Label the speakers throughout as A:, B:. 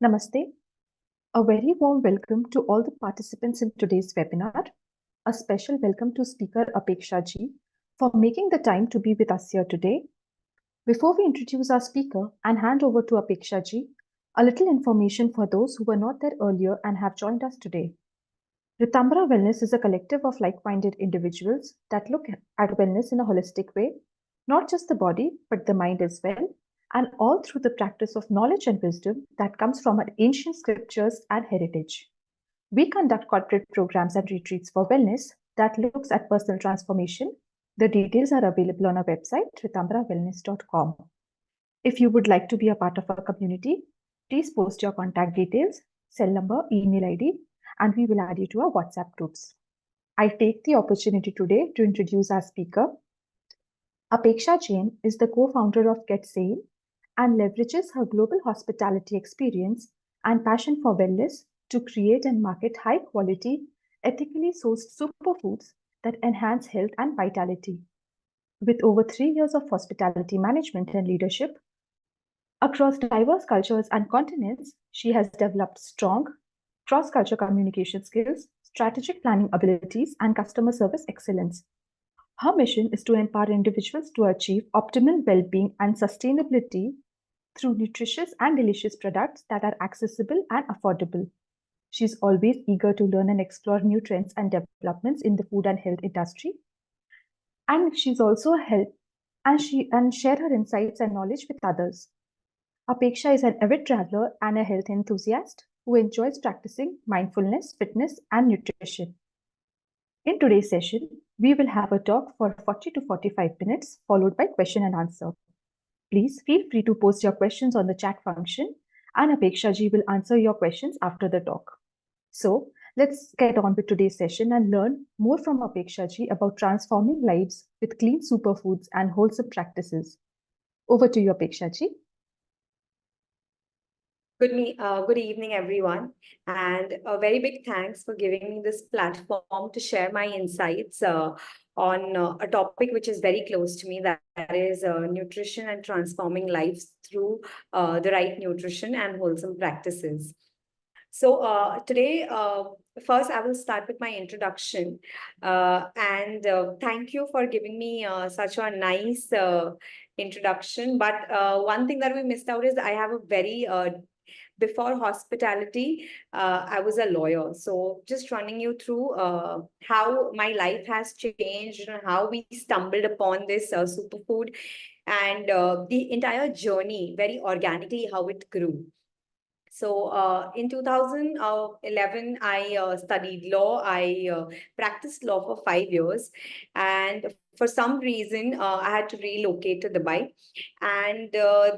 A: Namaste. A very warm welcome to all the participants in today's webinar. A special welcome to Speaker Apeksha G for making the time to be with us here today. Before we introduce our speaker and hand over to Apeksha G, a little information for those who were not there earlier and have joined us today. Rtambhara Wellness is a collective of like-minded individuals that look at wellness in a holistic way, not just the body, but the mind as well, and all through the practice of knowledge and wisdom that comes from our ancient scriptures and heritage. We conduct corporate programs and retreats for wellness that looks at personal transformation. The details are available on our website, rtambharawellness.com. If you would like to be a part of our community, please post your contact details, cell number, email ID, and we will add you to our WhatsApp groups. I take the opportunity today to introduce our speaker. Apeksha Jain is the co-founder of Jain and leverages her global hospitality experience and passion for wellness to create and market high-quality, ethically sourced superfoods that enhance health and vitality. With over 3 years of hospitality management and leadership across diverse cultures and continents, she has developed strong cross-culture communication skills, strategic planning abilities, and customer service excellence. Her mission is to empower individuals to achieve optimal well-being and sustainability through nutritious and delicious products that are accessible and affordable. She's always eager to learn and explore new trends and developments in the food and health industry. And she's also helped and share her insights and knowledge with others. Apeksha is an avid traveler and a health enthusiast who enjoys practicing mindfulness, fitness, and nutrition. In today's session, we will have a talk for 40 to 45 minutes, followed by question and answer. Please feel free to post your questions on the chat function, and Apeksha Ji will answer your questions after the talk. So let's get on with today's session and learn more from Apeksha Ji about transforming lives with clean superfoods and wholesome practices. Over to you, Apeksha Ji.
B: Good evening, everyone, and a very big thanks for giving me this platform to share my insights on a topic which is very close to me, that is nutrition and transforming lives through the right nutrition and wholesome practices. So today, first I will start with my introduction, and thank you for giving me such a nice introduction. But one thing that we missed out is I have a very before hospitality, I was a lawyer. So just running you through how my life has changed and how we stumbled upon this superfood and the entire journey very organically, how it grew. So in 2011, I studied law. I practiced law for 5 years. And for some reason, I had to relocate to Dubai. And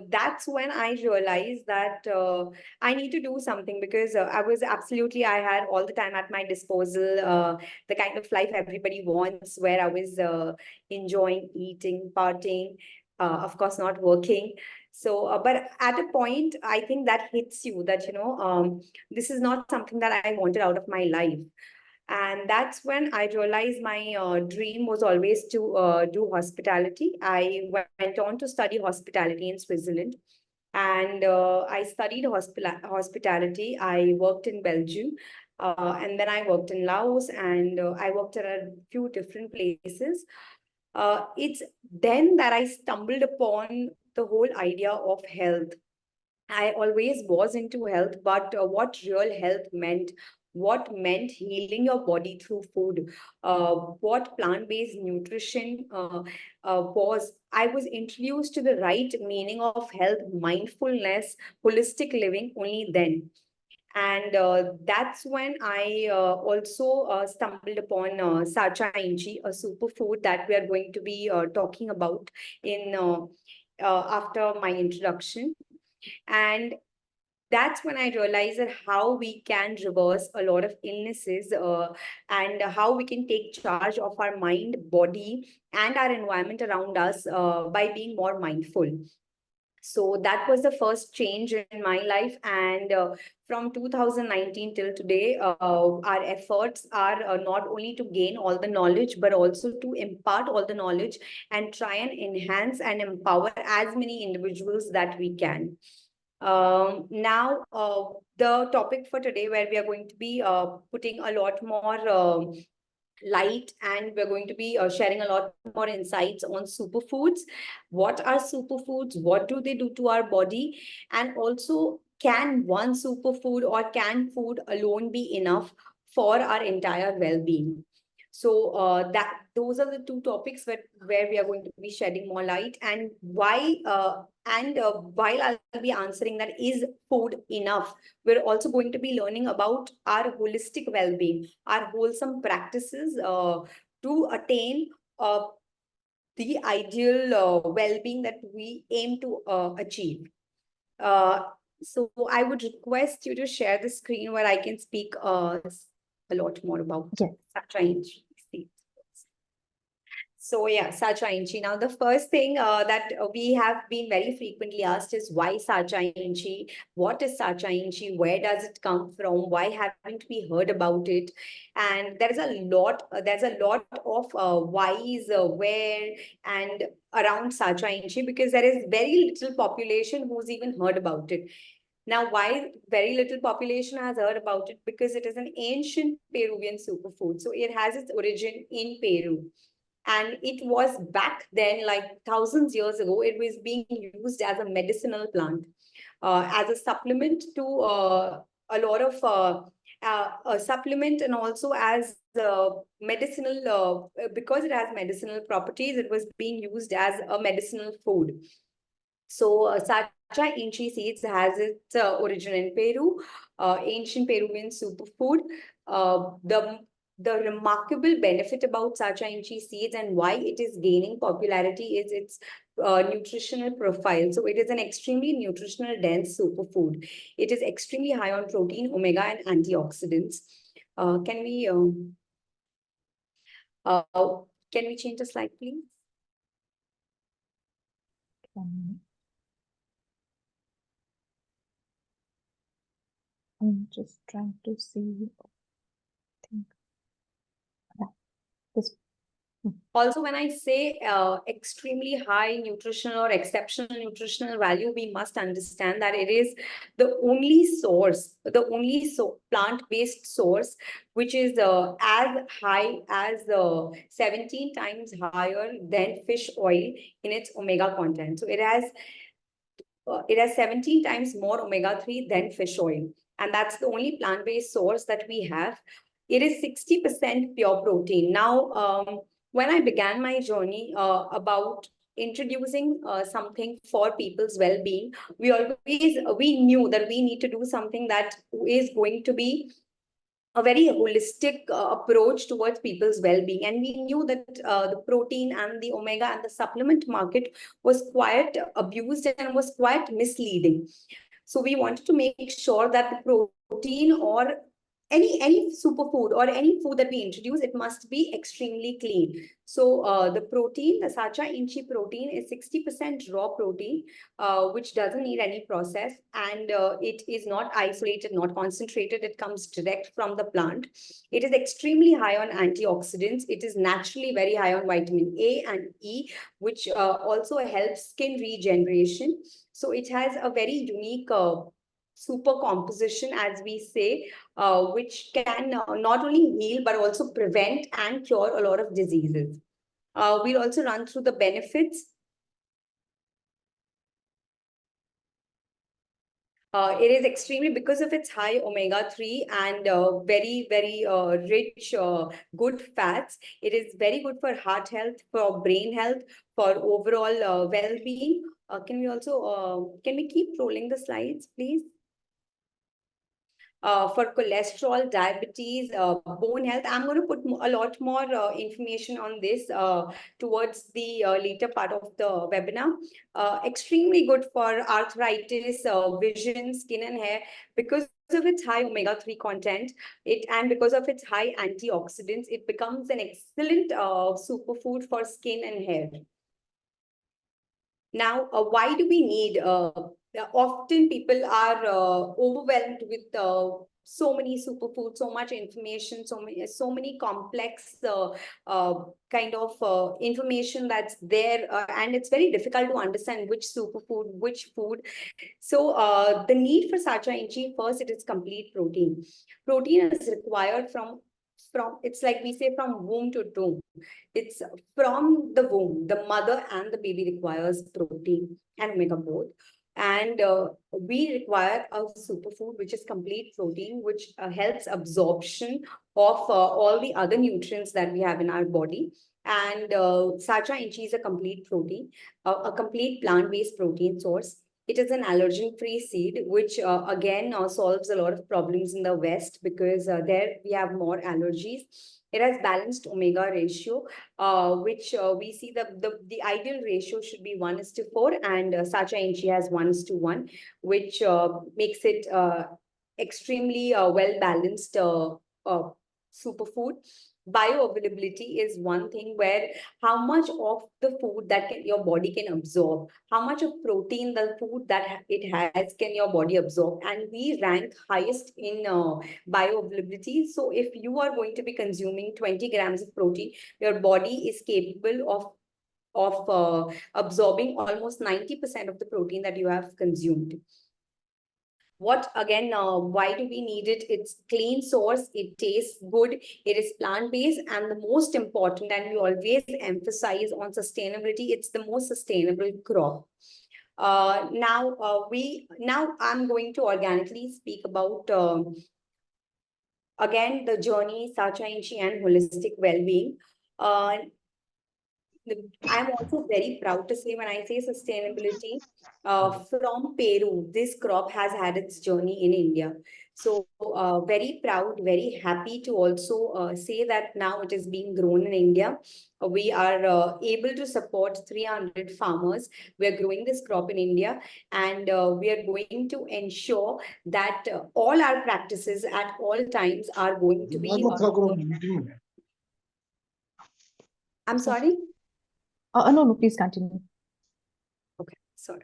B: that's when I realized that I need to do something, because I had all the time at my disposal, the kind of life everybody wants, where I was enjoying eating, partying, of course, not working. So, but at a point, I think that hits you that, this is not something that I wanted out of my life. And that's when I realized my dream was always to do hospitality. I went on to study hospitality in Switzerland. And I studied hospitality. I worked in Belgium. And then I worked in Laos, and I worked at a few different places. It's then that I stumbled upon the whole idea of health. I always was into health, but what real health meant, what meant healing your body through food, what plant-based nutrition was. I was introduced to the right meaning of health, mindfulness, holistic living only then. And that's when I also stumbled upon Sacha Inchi, a superfood that we are going to be talking about in after my introduction. And that's when I realized that how we can reverse a lot of illnesses and how we can take charge of our mind, body, and our environment around us by being more mindful. So that was the first change in my life. And from 2019 till today, our efforts are not only to gain all the knowledge, but also to impart all the knowledge and try and enhance and empower as many individuals that we can. Now, the topic for today, where we are going to be putting a lot more light, and we're going to be sharing a lot more insights on superfoods. What are superfoods? What do they do to our body? And also, can one superfood or can food alone be enough for our entire well-being? So that those are the two topics where we are going to be shedding more light, and why while I'll be answering that, is food enough, we're also going to be learning about our holistic well-being, our wholesome practices to attain the ideal well-being that we aim to achieve. So I would request you to share the screen where I can speak a lot more about
A: Yes.
B: Sacha. So yeah, Sacha Inchi. Now, the first thing that we have been very frequently asked is, why Sacha Inchi? What is Sacha Inchi? Where does it come from? Why haven't we heard about it? And there's a lot of whys, where, and around Sacha Inchi, because there is very little population who's even heard about it. Now, why very little population has heard about it? Because it is an ancient Peruvian superfood. So it has its origin in Peru. And it was back then, like thousands years ago, it was being used as a medicinal plant, as a supplement to a lot of a supplement, and also as medicinal, because it has medicinal properties, it was being used as a medicinal food. So Sacha Inchi seeds has its origin in Peru, ancient Peruvian superfood. The remarkable benefit about Sacha Inchi seeds and why it is gaining popularity is its nutritional profile. So it is an extremely nutritional dense superfood. It is extremely high on protein, omega, and antioxidants. Can we change the slide, please?
A: I'm just trying to see. This.
B: Also, when I say extremely high nutritional or exceptional nutritional value, we must understand that it is the only plant-based source, which is as high as 17 times higher than fish oil in its omega content. So it has 17 times more omega-3 than fish oil. And that's the only plant-based source that we have. It is 60% pure protein. Now, when I began my journey about introducing something for people's well-being, we knew that we need to do something that is going to be a very holistic approach towards people's well-being. And we knew that the protein and the omega and the supplement market was quite abused and was quite misleading. So we wanted to make sure that the protein, or any superfood or any food that we introduce, it must be extremely clean. So the Sacha Inchi protein is 60% raw protein, which doesn't need any process, and it is not isolated, not concentrated. It comes direct from the plant. It is extremely high on antioxidants. It is naturally very high on vitamin A and E, which also helps skin regeneration. So it has a very unique super composition, as we say, which can not only heal but also prevent and cure a lot of diseases. We'll also run through the benefits. It is extremely, because of its high omega-3 and very, very rich, good fats. It is very good for heart health, for brain health, for overall well-being. Can we keep rolling the slides, please? For cholesterol, diabetes, bone health. I'm going to put a lot more information on this towards the later part of the webinar. Extremely good for arthritis, vision, skin and hair, because of its high omega-3 content, and because of its high antioxidants, it becomes an excellent superfood for skin and hair. Now, why do we need often people are overwhelmed with so many superfoods, so much information, so many complex kind of information that's there, and it's very difficult to understand which superfood, which food. So the need for Sacha Inchi, first, it is complete protein. Protein is required from it's like we say from womb to tomb. It's from the womb. The mother and the baby requires protein and omega both. And we require a superfood which is complete protein, which helps absorption of all the other nutrients that we have in our body. And Sacha Inchi is a complete protein, a complete plant-based protein source. It is an allergen-free seed, which again solves a lot of problems in the West, because there we have more allergies. It has balanced omega ratio, which we see the ideal ratio should be 1:4, and Sacha Inchi has 1:1, which makes it extremely well balanced superfood. Bioavailability is one thing, where how much of the food that your body can absorb, how much of protein the food that it has can your body absorb, and we rank highest in bioavailability. So if you are going to be consuming 20 grams of protein, your body is capable of absorbing almost 90% of the protein that you have consumed. What again, why do we need it? It's clean source, it tastes good, it is plant-based, and the most important, and we always emphasize on sustainability, it's the most sustainable crop. Now I'm going to organically speak about again the journey, Sacha Inchi and holistic well-being. I'm also very proud to say, when I say sustainability, from Peru, this crop has had its journey in India. So very proud, very happy to also say that now it is being grown in India. We are able to support 300 farmers. We are growing this crop in India, and we are going to ensure that all our practices at all times are going to be. I'm sorry?
A: No, please continue.
B: Okay, sorry.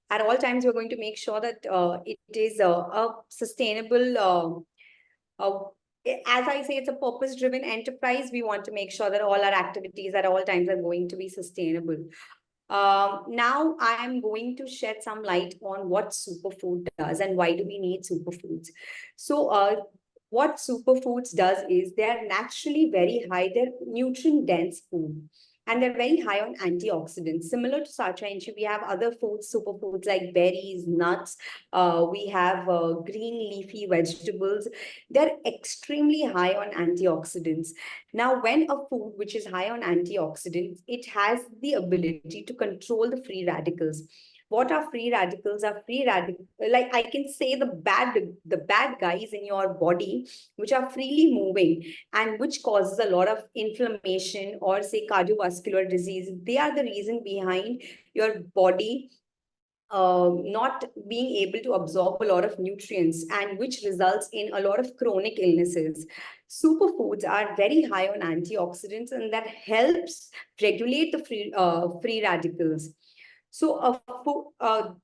B: At all times, we're going to make sure that it is a sustainable, as I say, it's a purpose-driven enterprise. We want to make sure that all our activities at all times are going to be sustainable. Now I am going to shed some light on what superfood does and why do we need superfoods. So what superfoods does is they are naturally very high, they're nutrient dense food, and they're very high on antioxidants. Similar to Sacha Inchi, we have other foods, superfoods like berries, nuts. We have green leafy vegetables. They're extremely high on antioxidants. Now, when a food which is high on antioxidants, it has the ability to control the free radicals. What are free radicals? Are free radical, like I can say, the bad guys in your body, which are freely moving and which causes a lot of inflammation or say cardiovascular disease. They are the reason behind your body not being able to absorb a lot of nutrients, and which results in a lot of chronic illnesses. Superfoods are very high on antioxidants, and that helps regulate the free radicals. So a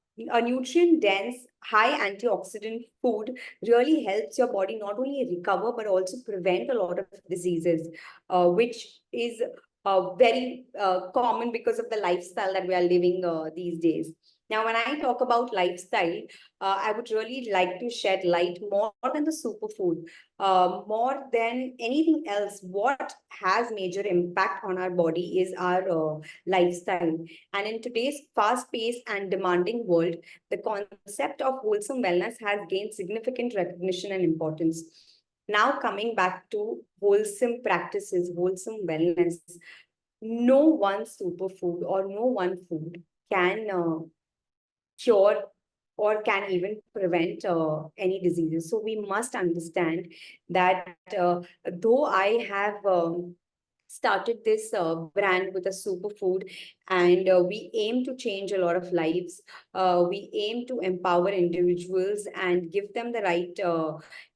B: nutrient-dense, high antioxidant food really helps your body not only recover, but also prevent a lot of diseases, which is very common because of the lifestyle that we are living these days. Now, when I talk about lifestyle, I would really like to shed light more than the superfood, more than anything else. What has major impact on our body is our lifestyle. And in today's fast-paced and demanding world, the concept of wholesome wellness has gained significant recognition and importance. Now, coming back to wholesome practices, wholesome wellness, no one superfood or no one food can cure or can even prevent any diseases. So we must understand that though I have started this brand with a superfood, and we aim to change a lot of lives. We aim to empower individuals and give them the right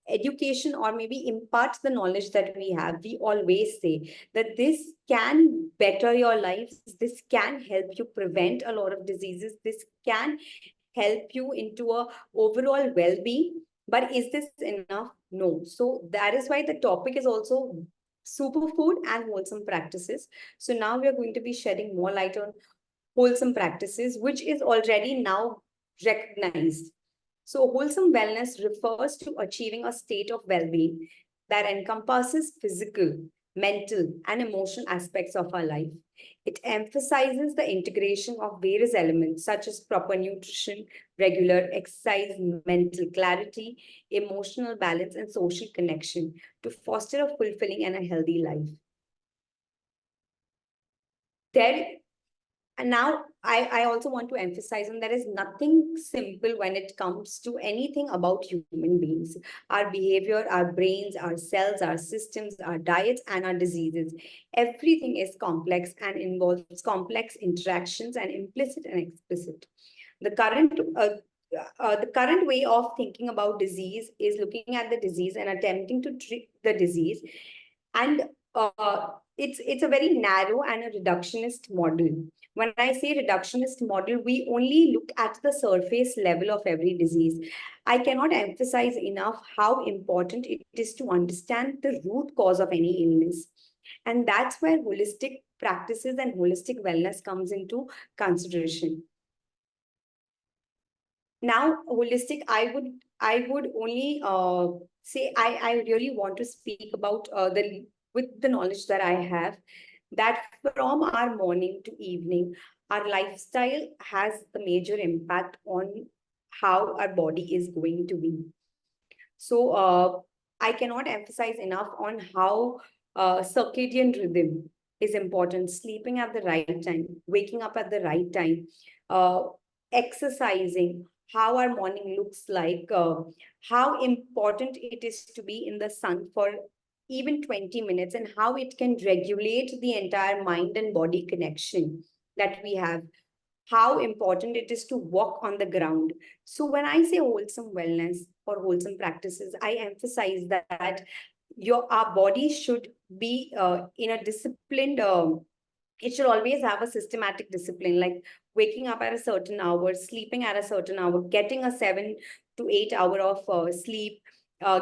B: education, or maybe impart the knowledge that we have. We always say that this can better your lives. This can help you prevent a lot of diseases. This can help you into a overall well-being. But is this enough? No. So that is why the topic is also superfood and wholesome practices. So now we are going to be shedding more light on wholesome practices, which is already now recognized. So, wholesome wellness refers to achieving a state of well being that encompasses physical, mental, and emotional aspects of our life. It emphasizes the integration of various elements such as proper nutrition, regular exercise, mental clarity, emotional balance, and social connection to foster a fulfilling and a healthy life. There And now I also want to emphasize on there is nothing simple when it comes to anything about human beings. Our behavior, our brains, our cells, our systems, our diets, and our diseases. Everything is complex and involves complex interactions and implicit and explicit. The current way of thinking about disease is looking at the disease and attempting to treat the disease, and it's a very narrow and a reductionist model. When I say reductionist model, we only look at the surface level of every disease. I cannot emphasize enough how important it is to understand the root cause of any illness. And that's where holistic practices and holistic wellness comes into consideration. Now, holistic, I would only say I really want to speak about the with the knowledge that I have, that from our morning to evening, our lifestyle has a major impact on how our body is going to be. So I cannot emphasize enough on how circadian rhythm is important. Sleeping at the right time, waking up at the right time, uh, exercising, how our morning looks like, how important it is to be in the sun for even 20 minutes, and how it can regulate the entire mind and body connection that we have, how important it is to walk on the ground. So when I say wholesome wellness or wholesome practices, I emphasize that our body should be in a disciplined. It should always have a systematic discipline, like waking up at a certain hour, sleeping at a certain hour, getting a 7 to 8 hour of sleep,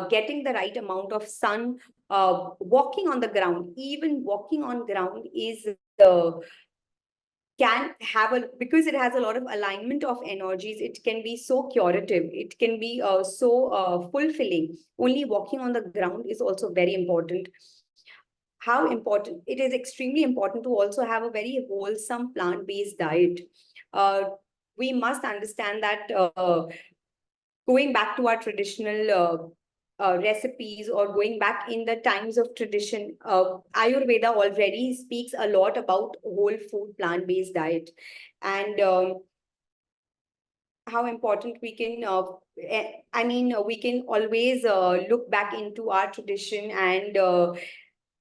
B: getting the right amount of sun, walking on the ground. Even walking on ground is can have a, because it has a lot of alignment of energies, it can be so curative, it can be so fulfilling. Only walking on the ground is also very important. How important it is, extremely important to also have a very wholesome plant-based diet. uh, we must understand that going back to our traditional recipes, or going back in the times of tradition, Ayurveda already speaks a lot about whole food plant-based diet, and how important we can we can always look back into our tradition, and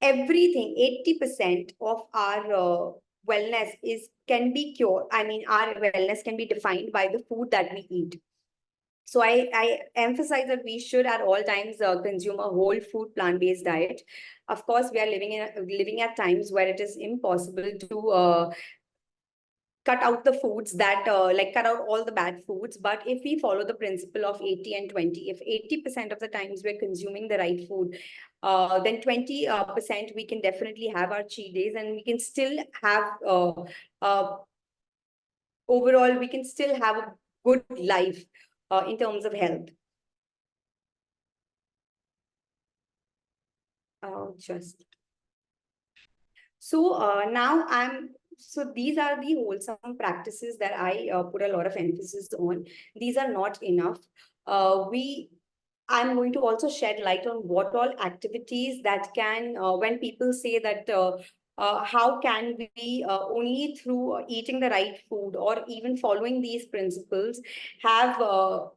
B: everything, 80% of our wellness is can be cured. Our wellness can be defined by the food that we eat. So I emphasize that we should at all times consume a whole food plant-based diet. Of course, we are living at times where it is impossible to cut out the foods that cut out all the bad foods. But if we follow the principle of 80 and 20, if 80% of the times we're consuming the right food, then 20% we can definitely have our cheat days, and we can still have uh, overall we can still have a good life in terms of health. Just so now so these are the wholesome practices that I put a lot of emphasis on. These are not enough. We I'm going to also shed light on what all activities that can, when people say that, how can we only through eating the right food or even following these principles have a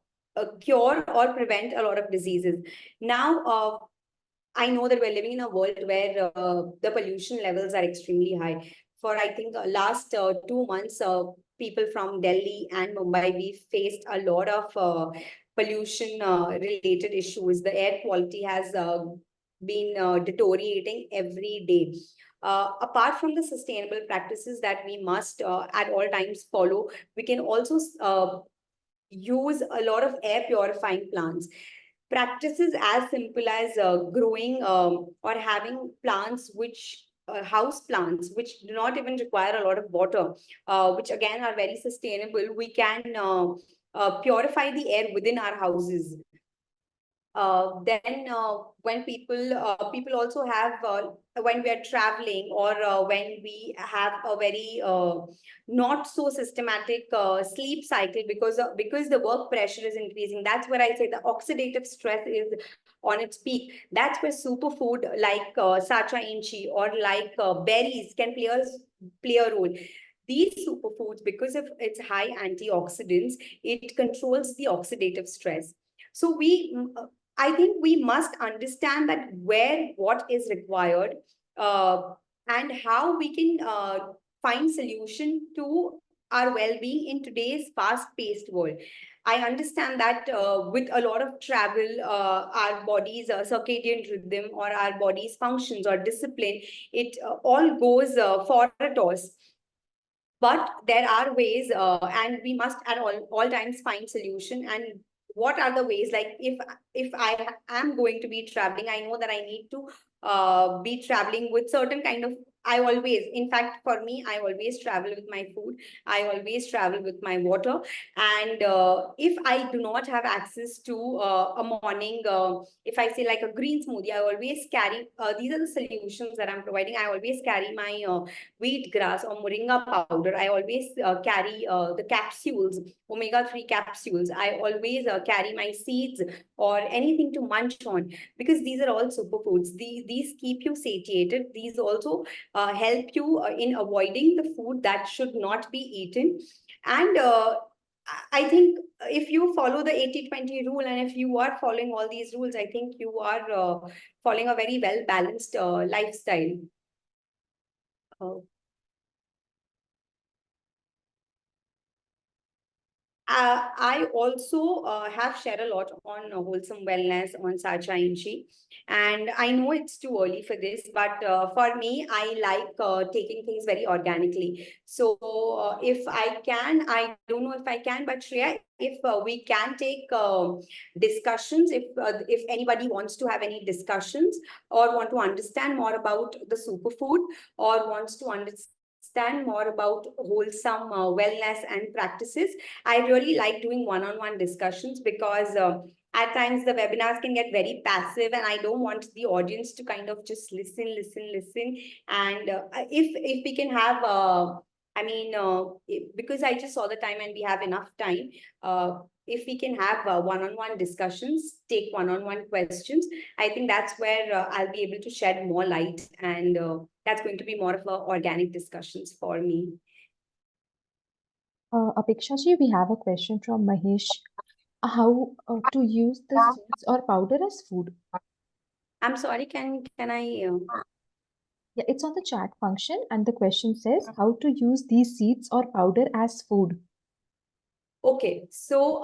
B: cure or prevent a lot of diseases. Now, I know that we're living in a world where the pollution levels are extremely high. For I think last 2 months, people from Delhi and Mumbai, we faced a lot of pollution related issues. The air quality has been deteriorating every day. Apart from the sustainable practices that we must at all times follow, we can also use a lot of air purifying plants. practices as simple as growing or having plants which house plants which do not even require a lot of water, which again are very sustainable. We can purify the air within our houses. Then when people also have when we are traveling, or when we have a very not so systematic sleep cycle, because the work pressure is increasing. That's where I say the oxidative stress is on its peak. That's where superfood like sacha inchi or like berries can play a role. These superfoods, because of its high antioxidants, it controls the oxidative stress. So I think we must understand that where what is required, and how we can find solution to our well-being in today's fast-paced world. I understand that with a lot of travel, our body's circadian rhythm or our body's functions or discipline, it all goes for a toss. But there are ways, and we must at all times find solution. And what are the ways? Like if I am going to be traveling, I know that I need to be traveling with certain kind of, I always, in fact, for me, I always travel with my food. I always travel with my water. And if I do not have access to a morning, if I say like a green smoothie, I always carry, these are the solutions that I'm providing. I always carry my wheatgrass or moringa powder. I always carry the capsules, omega-3 capsules. I always carry my seeds or anything to munch on, because these are all superfoods. These keep you satiated. These also help you in avoiding the food that should not be eaten. And I think if you follow the 80-20 rule, and if you are following all these rules, I think you are following a very well-balanced lifestyle. I also have shared a lot on wholesome wellness, on Sacha Inchi, and I know it's too early for this, but for me, I like taking things very organically. So if I can, I don't know if I can, but Shreya, if we can take discussions, if anybody wants to have any discussions or want to understand more about the superfood, or wants to understand more about wholesome wellness and practices, I really like doing one-on-one discussions, because at times the webinars can get very passive, and I don't want the audience to kind of just listen. And if we can have, because I just saw the time and we have enough time, if we can have one-on-one discussions, take one-on-one questions, I think that's where I'll be able to shed more light, and that's going to be more of organic discussions for me.
A: Apeksha ji, we have a question from Mahesh. How to use the seeds or powder as food?
B: I'm sorry, can I?
A: Yeah, it's on the chat function, and the question says how to use these seeds or powder as food.
B: Okay, so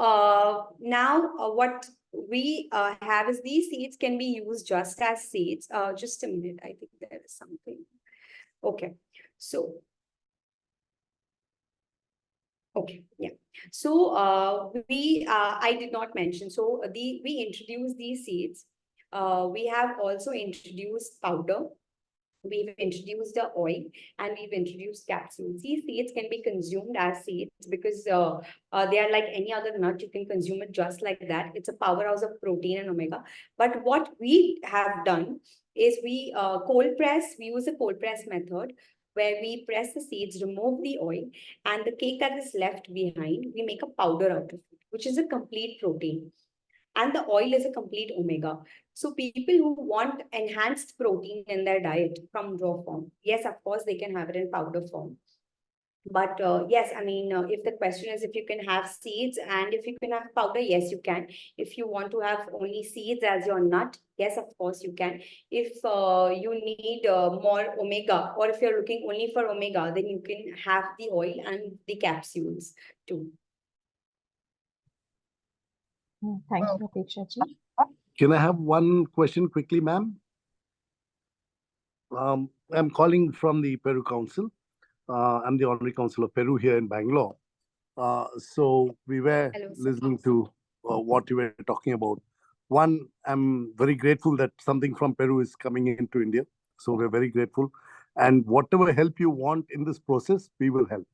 B: now what we have is these seeds can be used just as seeds. Just a minute, I think there is something. Okay, so okay, yeah. So I did not mention. So we introduced these seeds. We have also introduced powder. We've introduced the oil, and we've introduced capsules. These seeds can be consumed as seeds, because they are like any other nut. You can consume it just like that. It's a powerhouse of protein and omega. But what we have done is we cold press. We use a cold press method, where we press the seeds, remove the oil, and the cake that is left behind, we make a powder out of it, which is a complete protein. And the oil is a complete omega. So people who want enhanced protein in their diet from raw form, yes, of course, they can have it in powder form. But yes, I mean, if the question is if you can have seeds and if you can have powder, yes, you can. If you want to have only seeds as your nut, yes, of course, you can. If you need more omega, or if you're looking only for omega, then you can have the oil and the capsules too.
A: Thank you, Apeksha ji.
C: Can I have one question quickly, ma'am? I'm calling from the Peru Council. I'm the Honorary Council of Peru here in Bangalore. So we were listening to what you were talking about, One, I'm very grateful that something from Peru is coming into India. So we're very grateful. And whatever help you want in this process, we will help.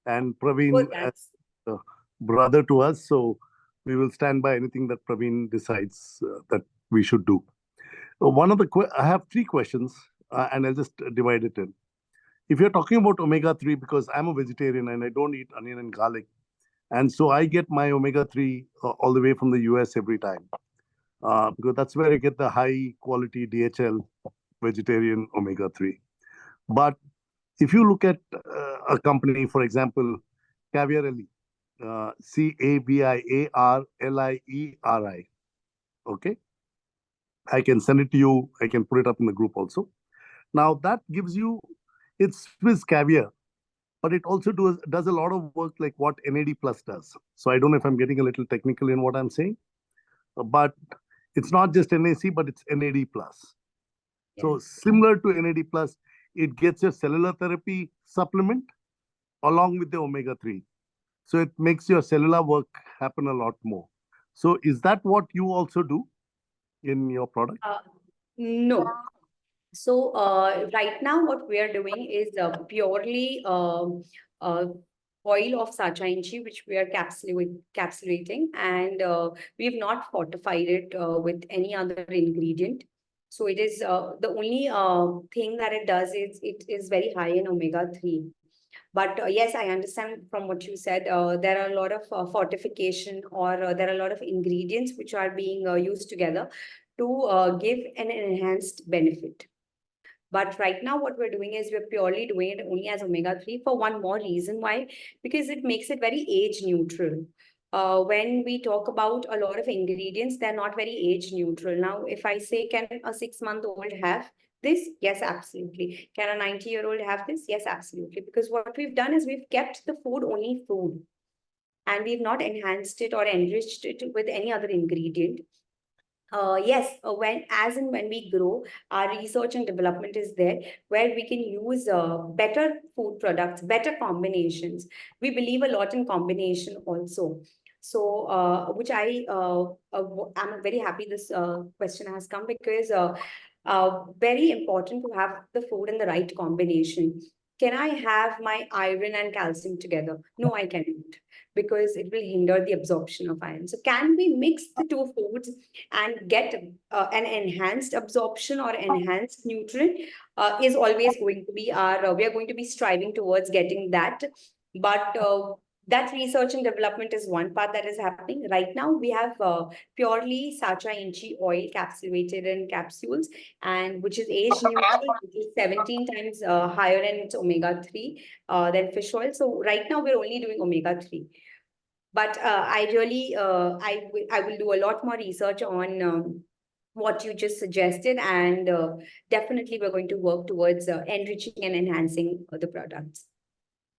C: And Praveen,
B: Good,
C: as
B: that's
C: a brother to us, so we will stand by anything that Praveen decides that we should do. I have three questions, and I'll just divide it in. If you're talking about omega-3, because I'm a vegetarian and I don't eat onion and garlic, and so I get my omega-3 all the way from the US every time, because that's where I get the high quality DHL vegetarian omega-3. But if you look at a company, for example, Caviarelli, Caviarlieri, okay? I can send it to you. I can put it up in the group also. Now that gives you, it's Swiss caviar, but it also does a lot of work like what NAD plus does. So I don't know if I'm getting a little technical in what I'm saying, but it's not just NAC, but it's NAD plus. So similar to NAD plus, it gets your cellular therapy supplement along with the omega-3. So it makes your cellular work happen a lot more. So is that what you also do in your product?
B: No. So right now, what we are doing is purely oil of sacha inchi, which we are capsulating, and we have not fortified it with any other ingredient. So it is the only thing that it does is it is very high in omega-3. But yes, I understand from what you said, there are a lot of fortification or there are a lot of ingredients which are being used together to give an enhanced benefit. But right now, what we're doing is we're purely doing it only as omega-3 for one more reason. Why? Because it makes it very age neutral. When we talk about a lot of ingredients, they're not very age neutral. Now, if I say, can a 6-month-old have this? Yes, absolutely. Can a 90-year-old have this? Yes, absolutely. Because what we've done is we've kept the food only food, and we've not enhanced it or enriched it with any other ingredient. Yes, when we grow, our research and development is there where we can use better food products, better combinations. We believe a lot in combination also. So, I'm very happy this question has come because very important to have the food in the right combination. Can I have my iron and calcium together? No, I cannot, because it will hinder the absorption of iron. So can we mix the two foods and get an enhanced absorption or enhanced nutrient? Is always going to be we are going to be striving towards getting that. But that research and development is one part that is happening. Right now, we have purely Sacha Inchi oil capsulated in capsules, and which is age neutral, which is 17 times higher in its omega-3 than fish oil. So right now, we're only doing omega-3. But I really, I will do a lot more research on what you just suggested, and definitely we're going to work towards enriching and enhancing the products.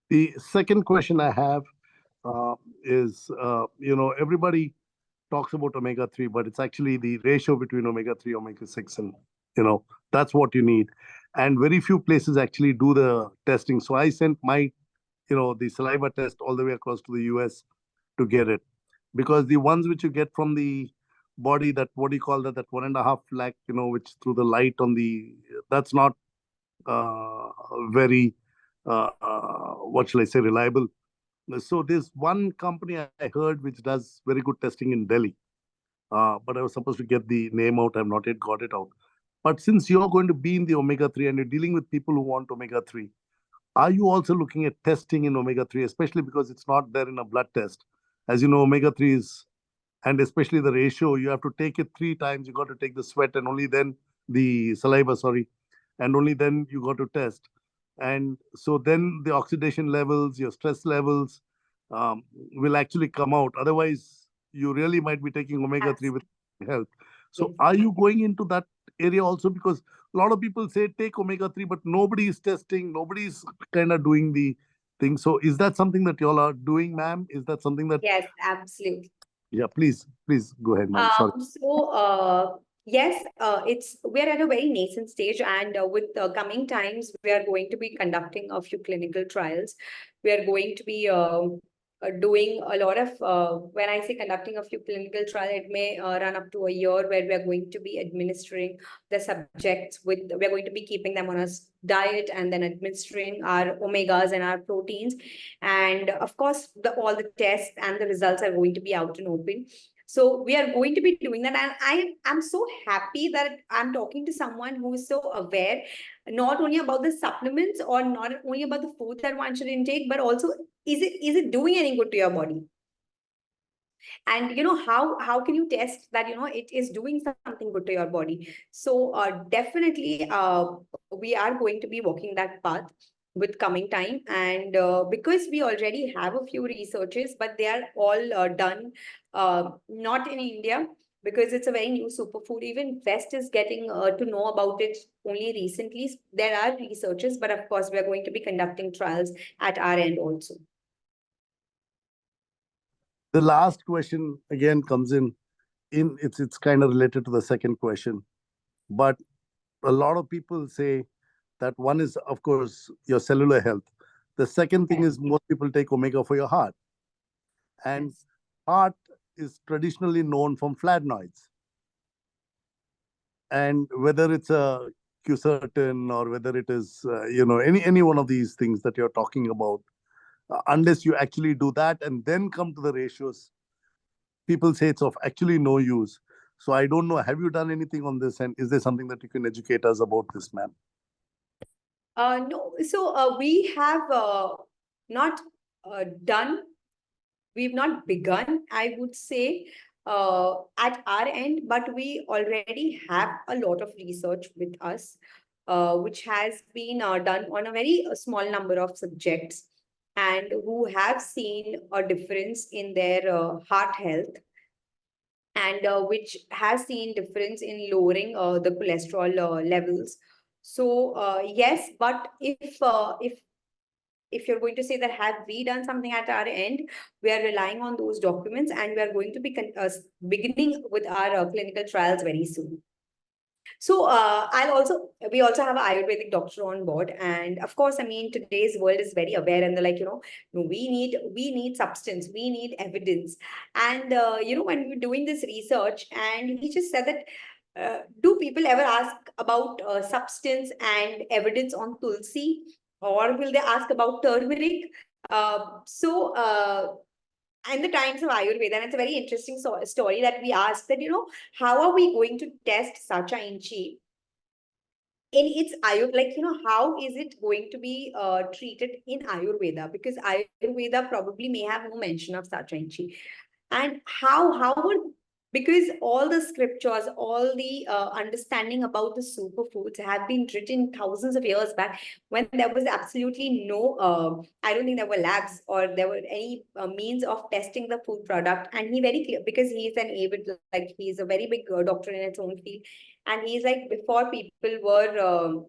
C: The second question I have is, everybody talks about omega-3, but it's actually the ratio between omega-3, omega-6, and, that's what you need. And very few places actually do the testing. So I sent my, the saliva test all the way across to the US to get it. Because the ones which you get from the body, that, what do you call that 1.5 lakh, which through the light on that's not very, what shall I say, reliable. So there's one company I heard which does very good testing in Delhi. But I was supposed to get the name out. I've not yet got it out. But since you're going to be in the omega-3 and you're dealing with people who want omega-3, are you also looking at testing in omega-3, especially because it's not there in a blood test? As you know, omega-3 is, and especially the ratio, you have to take it 3 times. You got to take the sweat and only then the saliva, sorry, and only then you got to test. And so then the oxidation levels, your stress levels will actually come out. Otherwise, you really might be taking omega-3 with health. So
B: Yes.
C: are you going into that area also? Because a lot of people say take omega-3, but nobody is testing, nobody's kind of doing the thing. So is that something that y'all are doing, ma'am? Is that something that...
B: Yes, absolutely.
C: Yeah, please go ahead, ma'am. Sorry.
B: Yes, we're at a very nascent stage, and with coming times, we are going to be conducting a few clinical trials. We are going to be doing a lot of, when I say conducting a few clinical trials, it may run up to a year, where we're going to be administering the subjects we're going to be keeping them on a diet and then administering our omegas and our proteins. And of course, all the tests and the results are going to be out and open. So we are going to be doing that. And I am so happy that I'm talking to someone who is so aware, not only about the supplements or not only about the food that one should intake, but also is it doing any good to your body? And how can you test that it is doing something good to your body? So definitely we are going to be walking that path with coming time. And because we already have a few researches, but they are all done not in India, because it's a very new superfood. Even West is getting to know about it only recently. There are researches, but of course we are going to be conducting trials at our end also.
C: The last question again comes in it's kind of related to the second question, but a lot of people say that one is, of course, your cellular health. The second thing is most people take omega for your heart, and heart is traditionally known from flavonoids. And whether it's a quercetin or whether it is any one of these things that you're talking about, unless you actually do that and then come to the ratios, people say it's of actually no use. So I don't know, have you done anything on this, and is there something that you can educate us about this, ma'am?
B: No, so we have not done, we've not begun, I would say, at our end, but we already have a lot of research with us, which has been done on a very small number of subjects, and who have seen a difference in their heart health, and which has seen difference in lowering the cholesterol levels. So yes, but if you're going to say that have we done something at our end, we are relying on those documents, and we are going to be beginning with our clinical trials very soon. So we also have an Ayurvedic doctor on board. And of course, I mean, today's world is very aware, and they're like, no, we need substance, we need evidence. And, when we're doing this research, and he just said that, do people ever ask about substance and evidence on Tulsi, or will they ask about turmeric? In the times of Ayurveda, and it's a very interesting story that we asked that, how are we going to test Sacha Inchi in its how is it going to be treated in Ayurveda? Because Ayurveda probably may have no mention of Sacha Inchi. And how would, because all the scriptures, all the understanding about the superfoods have been written thousands of years back, when there was absolutely no, I don't think there were labs or there were any means of testing the food product. And he very clear, because he's an avid, like he's a very big doctor in its own field. And he's like, before people were,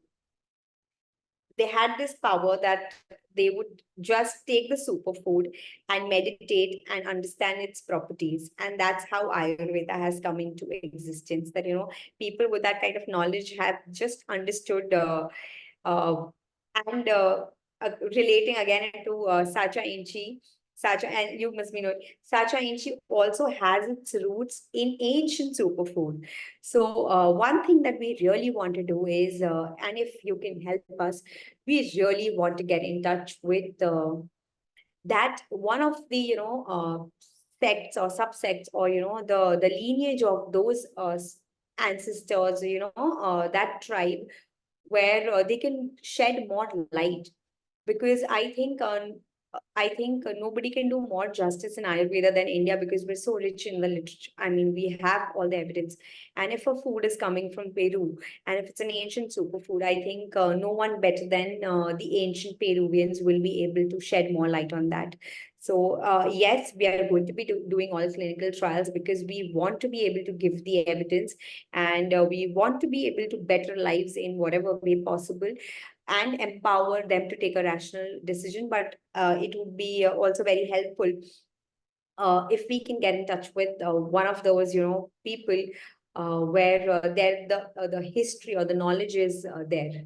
B: they had this power that they would just take the superfood and meditate and understand its properties. And that's how Ayurveda has come into existence, that, people with that kind of knowledge have just understood uh, and relating again to Sacha Inchi. Sacha, and you must be knowing, Sacha Inchi also has its roots in ancient superfood. So one thing that we really want to do is, and if you can help us, we really want to get in touch with that one of the, sects or subsects, or, the lineage of those ancestors, that tribe, where they can shed more light. Because I think nobody can do more justice in Ayurveda than India, because we're so rich in the literature. I mean, we have all the evidence. And if a food is coming from Peru, and if it's an ancient superfood, I think no one better than the ancient Peruvians will be able to shed more light on that. So yes, we are going to be doing all clinical trials, because we want to be able to give the evidence, and we want to be able to better lives in whatever way possible, and empower them to take a rational decision. But it would be also very helpful if we can get in touch with one of those, people where the history or the knowledge is there.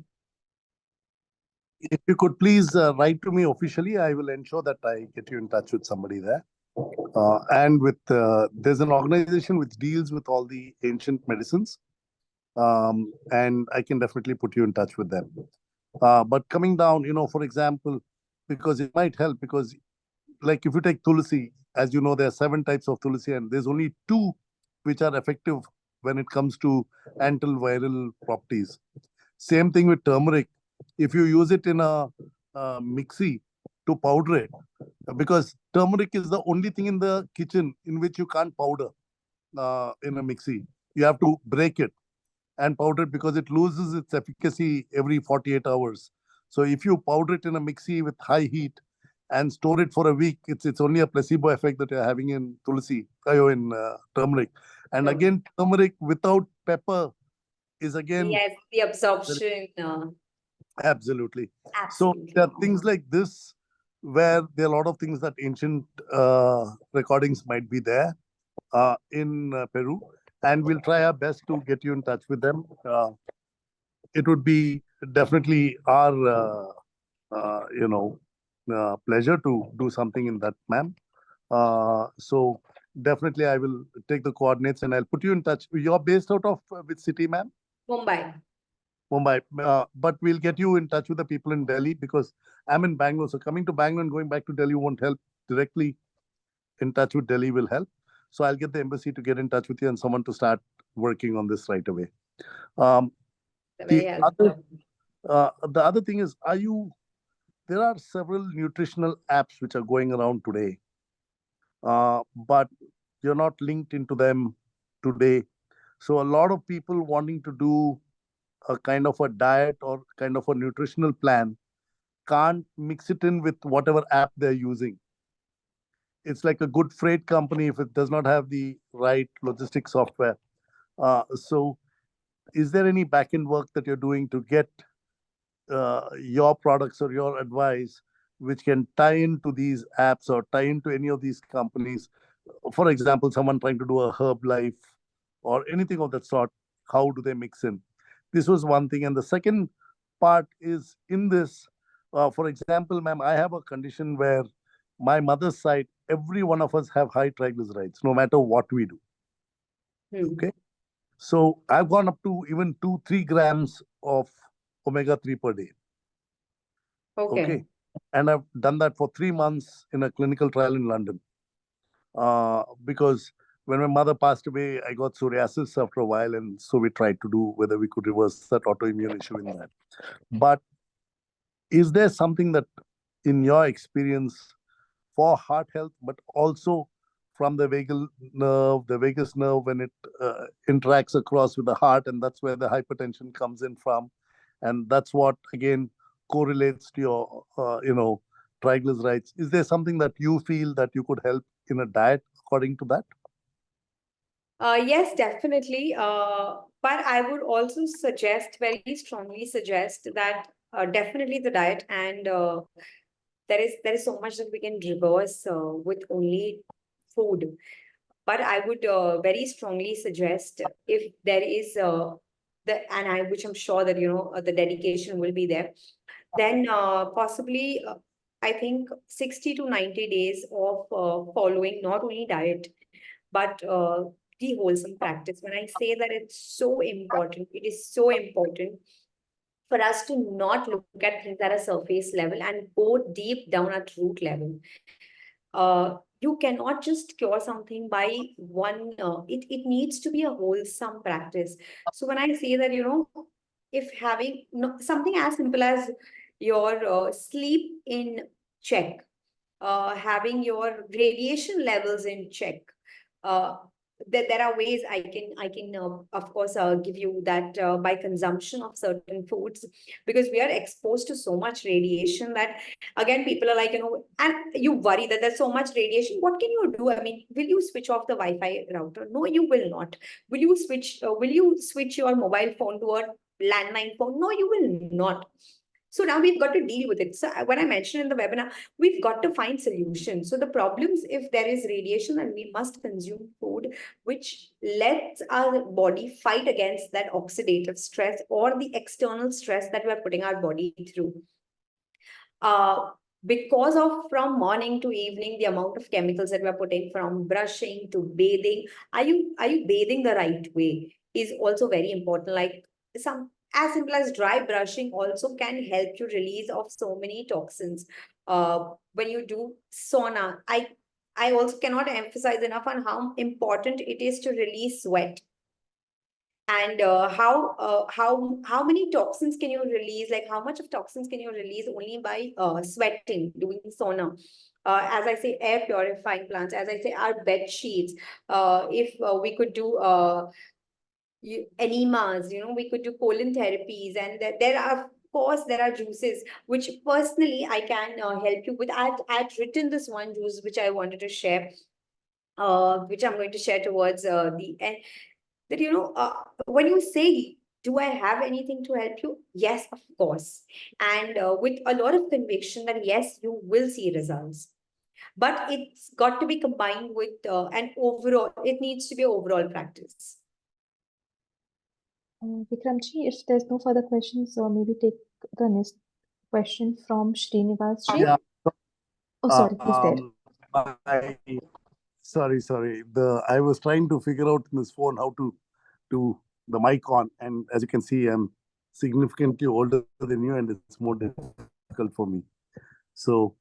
C: If you could please write to me officially, I will ensure that I get you in touch with somebody there. And with there's an organization which deals with all the ancient medicines, and I can definitely put you in touch with them. But coming down, for example, because it might help, because like if you take Tulsi, as you know, there are 7 types of Tulsi, and there's only 2 which are effective when it comes to antiviral properties. Same thing with turmeric. If you use it in a mixie to powder it, because turmeric is the only thing in the kitchen in which you can't powder in a mixie. You have to break it and powder it because it loses its efficacy every 48 hours. So if you powder it in a mixie with high heat and store it for a week, it's only a placebo effect that you're having in tulsi, in turmeric. And
B: Sure.
C: again, turmeric without pepper is again
B: Yes, the absorption.
C: absolutely. So
B: Absolutely.
C: there are things like this where there are a lot of things that ancient recordings might be there in Peru, and we'll try our best to get you in touch with them. It would be definitely our pleasure to do something in that, ma'am. So definitely I will take the coordinates and I'll put you in touch. You're based out of which city, ma'am?
B: Mumbai.
C: Mumbai. But we'll get you in touch with the people in Delhi because I'm in Bangalore. So coming to Bangalore and going back to Delhi won't help. Directly in touch with Delhi will help. So I'll get the embassy to get in touch with you and someone to start working on this right away. Um,
B: Very helpful.
C: the other thing is, there are several nutritional apps which are going around today, but you're not linked into them today. So a lot of people wanting to do a kind of a diet or kind of a nutritional plan can't mix it in with whatever app they're using. It's like a good freight company if it does not have the right logistic software. So is there any back-end work that you're doing to get your products or your advice which can tie into these apps or tie into any of these companies? For example, someone trying to do a herb life or anything of that sort, how do they mix in? This was one thing. And the second part is in this, for example, ma'am, I have a condition where my mother's side, every one of us have high triglycerides, no matter what we do. Okay. So I've gone up to even 2-3 grams of omega-3 per day. Okay. And I've done that for 3 months in a clinical trial in London. Because when my mother passed away, I got psoriasis after a while. And so we tried to do whether we could reverse that autoimmune issue in that. But is there something that, in your experience, for heart health, but also from the vagus nerve, when it interacts across with the heart, and that's where the hypertension comes in from. And that's what, again, correlates to your, triglycerides. Is there something that you feel that you could help in a diet according to that?
B: Yes, definitely. But I would also very strongly suggest that definitely the diet, and there is so much that we can reverse with only food. But I would very strongly suggest, if there is which I'm sure that the dedication will be there, then possibly I think 60 to 90 days of following not only diet but the wholesome practice. When I say that it's so important, it is so important for us to not look at things at a surface level and go deep down at root level. You cannot just cure something by one, it needs to be a wholesome practice. So when I say that, if having something as simple as your sleep in check, having your radiation levels in check, uh, there are ways I can of course give you that by consumption of certain foods, because we are exposed to so much radiation that, again, people are like, and you worry that there's so much radiation. What can you do? I mean, will you switch off the Wi-Fi router? No, you will not. Will you switch your mobile phone to a landline phone? No, you will not. So now we've got to deal with it. So when I mentioned in the webinar, we've got to find solutions. So the problems, if there is radiation, then we must consume food which lets our body fight against that oxidative stress or the external stress that we're putting our body through. Because of from morning to evening, the amount of chemicals that we're putting from brushing to bathing, are you bathing the right way is also very important. Like some as simple as dry brushing also can help you release of so many toxins. When you do sauna, I also cannot emphasize enough on how important it is to release sweat. And how many toxins can you release, like how much of toxins can you release only by sweating, doing sauna. As I say, air purifying plants, as I say, our bed sheets. If we could do enemas, we could do colon therapies, and there are, of course, there are juices which personally I can help you with. I'd written this one juice which I wanted to share, which I'm going to share towards the end. That when you say, do I have anything to help you? Yes, of course. And with a lot of conviction that yes, you will see results. But it's got to be combined with an overall, it needs to be an overall practice.
A: Vikramji, if there's no further questions, maybe take the next question from Srinivas ji.
C: Yeah.
A: Oh, sorry, he's there.
C: Sorry. I was trying to figure out in this phone how to do the mic on, and as you can see, I'm significantly older than you, and it's more difficult for me. So,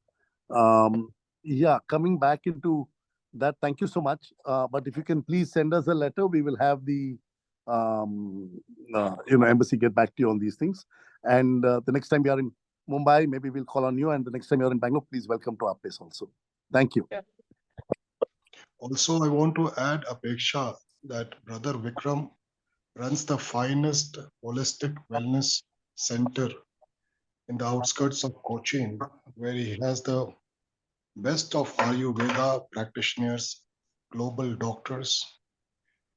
C: yeah, coming back into that, thank you so much. But if you can please send us a letter, we will have the embassy get back to you on these things. And the next time we are in Mumbai, maybe we'll call on you. And the next time you're in Bangalore, please welcome to our place also. Thank you.
B: Yeah.
D: Also, I want to add, Apeksha, that Brother Vikram runs the finest holistic wellness center in the outskirts of Cochin, where he has the best of Ayurveda practitioners, global doctors.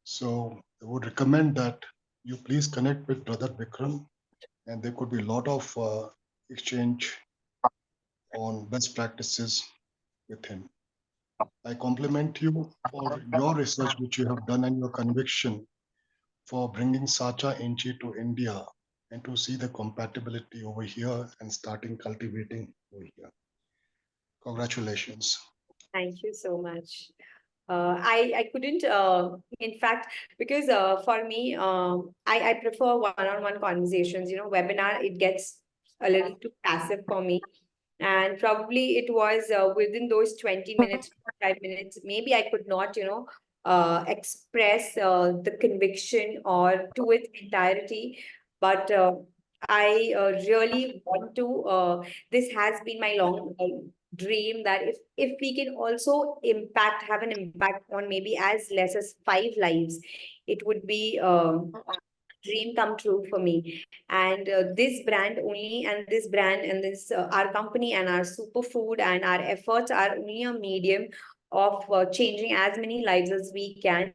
D: So I would recommend that you please connect with Brother Vikram, and there could be a lot of exchange on best practices with him. I compliment you for your research which you have done and your conviction for bringing Sacha Inchi to India and to see the compatibility over here and starting cultivating over here. Congratulations.
B: Thank you so much. I couldn't, in fact, because for me, I prefer one-on-one conversations. Webinar, it gets a little too passive for me. And probably it was within those 20 minutes, 5 minutes, maybe I could not, express the conviction or to its entirety. But I really want to, this has been my long dream, that if we can also have an impact on maybe as less as 5 lives, it would be dream come true for me. And this brand only, and this brand and this our company and our superfood and our efforts are only a medium of changing as many lives as we can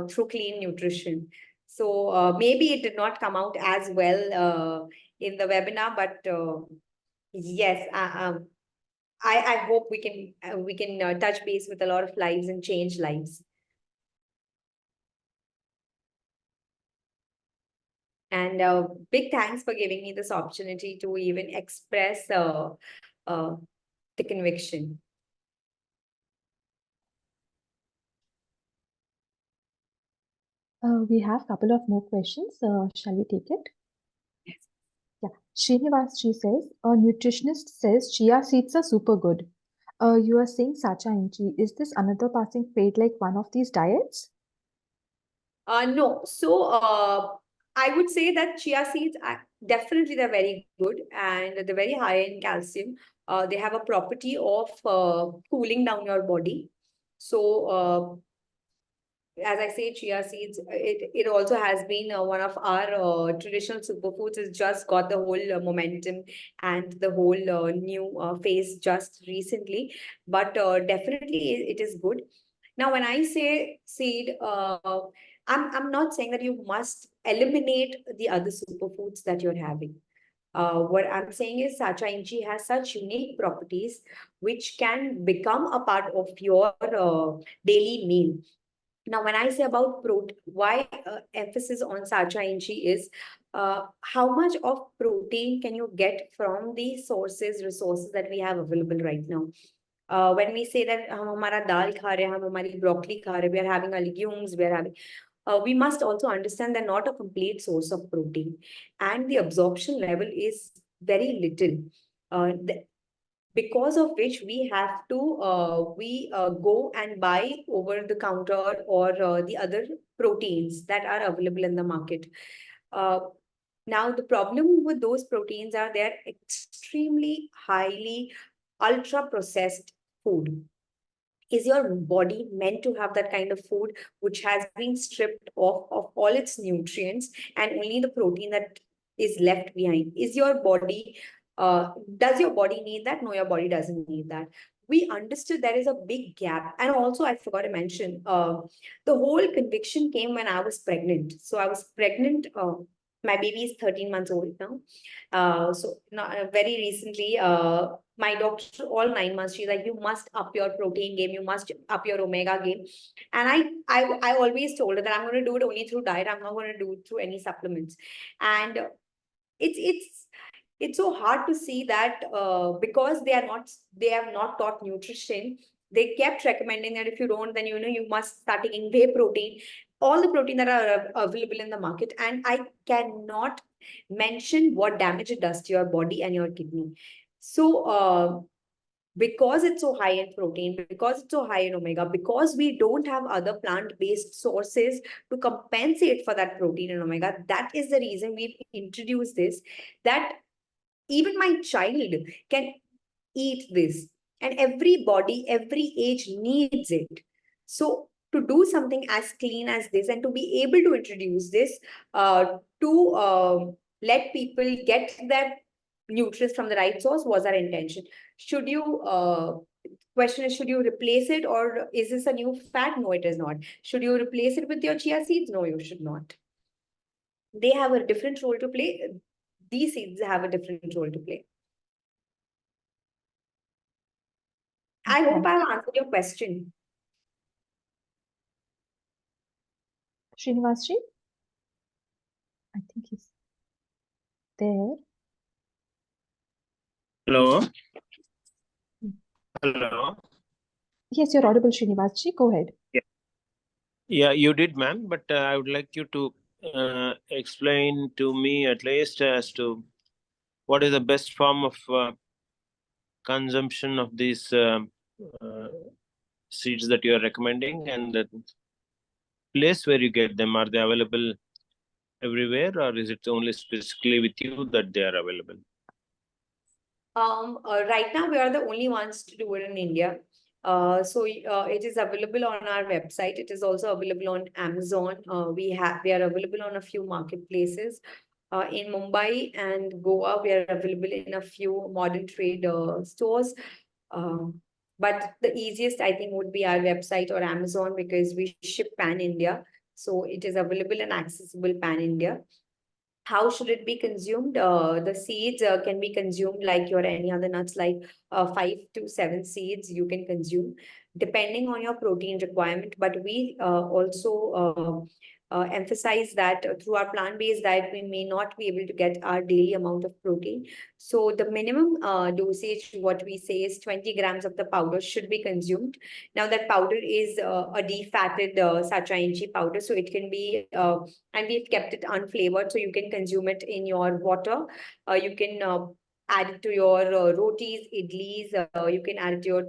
B: through clean nutrition. So maybe it did not come out as well in the webinar, but yes, I hope we can touch base with a lot of lives and change lives. And big thanks for giving me this opportunity to even express the conviction.
A: We have a couple of more questions. Shall we take it?
B: Yes.
A: Yeah. Srinivas ji says, a nutritionist says chia seeds are super good. You are saying Sacha Inchi. Is this another passing fad like one of these diets?
B: No. So I would say that chia seeds are definitely, they're very good and they're very high in calcium. They have a property of cooling down your body. So as I say, chia seeds, it also has been one of our traditional superfoods. It's just got the whole momentum and the whole new phase just recently. But definitely it is good. Now, when I say seed, I'm not saying that you must eliminate the other superfoods that you're having. What I'm saying is Sacha Inchi has such unique properties which can become a part of your daily meal. Now, when I say about protein, why emphasis on Sacha Inchi is how much of protein can you get from the resources that we have available right now? When we say that हम हमारा दाल खा रहे हैं, हम हमारी broccoli खा रहे हैं, we are having our legumes, we are having, we must also understand they're not a complete source of protein, and the absorption level is very little. Because of which we have to go and buy over the counter or the other proteins that are available in the market. Now, the problem with those proteins are they're extremely highly ultra processed food. Is your body meant to have that kind of food which has been stripped off of all its nutrients and only the protein that is left behind? Is your body, does your body need that? No, your body doesn't need that. We understood there is a big gap. And also, I forgot to mention, the whole conviction came when I was pregnant. So I was pregnant. My baby is 13 months old now. So very recently, my doctor, all 9 months, she's like, you must up your protein game, you must up your omega game. And I always told her that I'm going to do it only through diet. I'm not going to do it through any supplements. And it's so hard to see that because they have not taught nutrition, they kept recommending that if you don't, then you must start taking whey protein, all the protein that are available in the market. And I cannot mention what damage it does to your body and your kidney. So because it's so high in protein, because it's so high in omega, because we don't have other plant-based sources to compensate for that protein and omega, that is the reason we've introduced this, that even my child can eat this, and every body, every age needs it. So to do something as clean as this and to be able to introduce this to let people get that nutrients from the right source was our intention. Should you question is, should you replace it, or is this a new fad? No, it is not. Should you replace it with your chia seeds? No, you should not. They have a different role to play. These seeds have a different role to play. I hope I've answered your question.
A: Srinivas ji? I think he's there.
E: Hello. Hello.
A: Yes, you're audible, Srinivas ji. Go ahead.
E: Yeah, you did, ma'am. But I would like you to explain to me at least as to what is the best form of consumption of these seeds that you are recommending, and the place where you get them. Are they available everywhere, or is it only specifically with you that they are available?
B: Right now, we are the only ones to do it in India. So it is available on our website. It is also available on Amazon. We are available on a few marketplaces. In Mumbai and Goa, we are available in a few modern trade stores. But the easiest, I think, would be our website or Amazon, because we ship pan-India. So it is available and accessible pan-India. How should it be consumed? The seeds can be consumed like your any other nuts, like 5 to 7 seeds you can consume, depending on your protein requirement. But we also emphasize that through our plant-based diet, we may not be able to get our daily amount of protein. So the minimum dosage, what we say, is 20 grams of the powder should be consumed. Now that powder is a defatted Sacha Inchi powder, so it can be, and we've kept it unflavored, so you can consume it in your water. You can add it to your rotis, idlis. You can add it to your,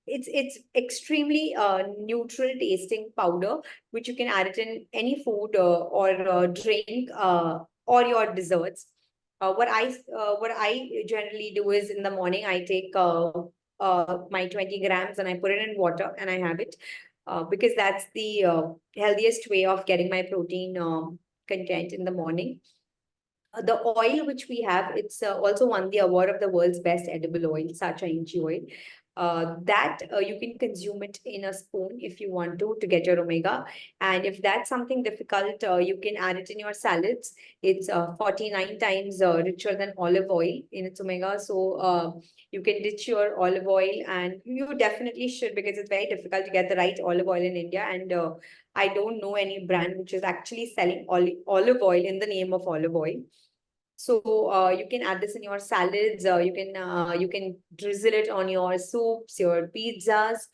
B: it's extremely neutral tasting powder, which you can add it in any food or drink or your desserts. What I generally do is, in the morning I take my 20 grams and I put it in water and I have it, because that's the healthiest way of getting my protein content in the morning. The oil which we have, it's also won the award of the world's best edible oil, Sacha Inchi oil. that you can consume it in a spoon if you want to get your omega. And if that's something difficult, you can add it in your salads. It's 49 times richer than olive oil in its omega. So you can ditch your olive oil, and you definitely should, because it's very difficult to get the right olive oil in India. And I don't know any brand which is actually selling olive oil in the name of olive oil. So you can add this in your salads. You can drizzle it on your soups, your pizzas.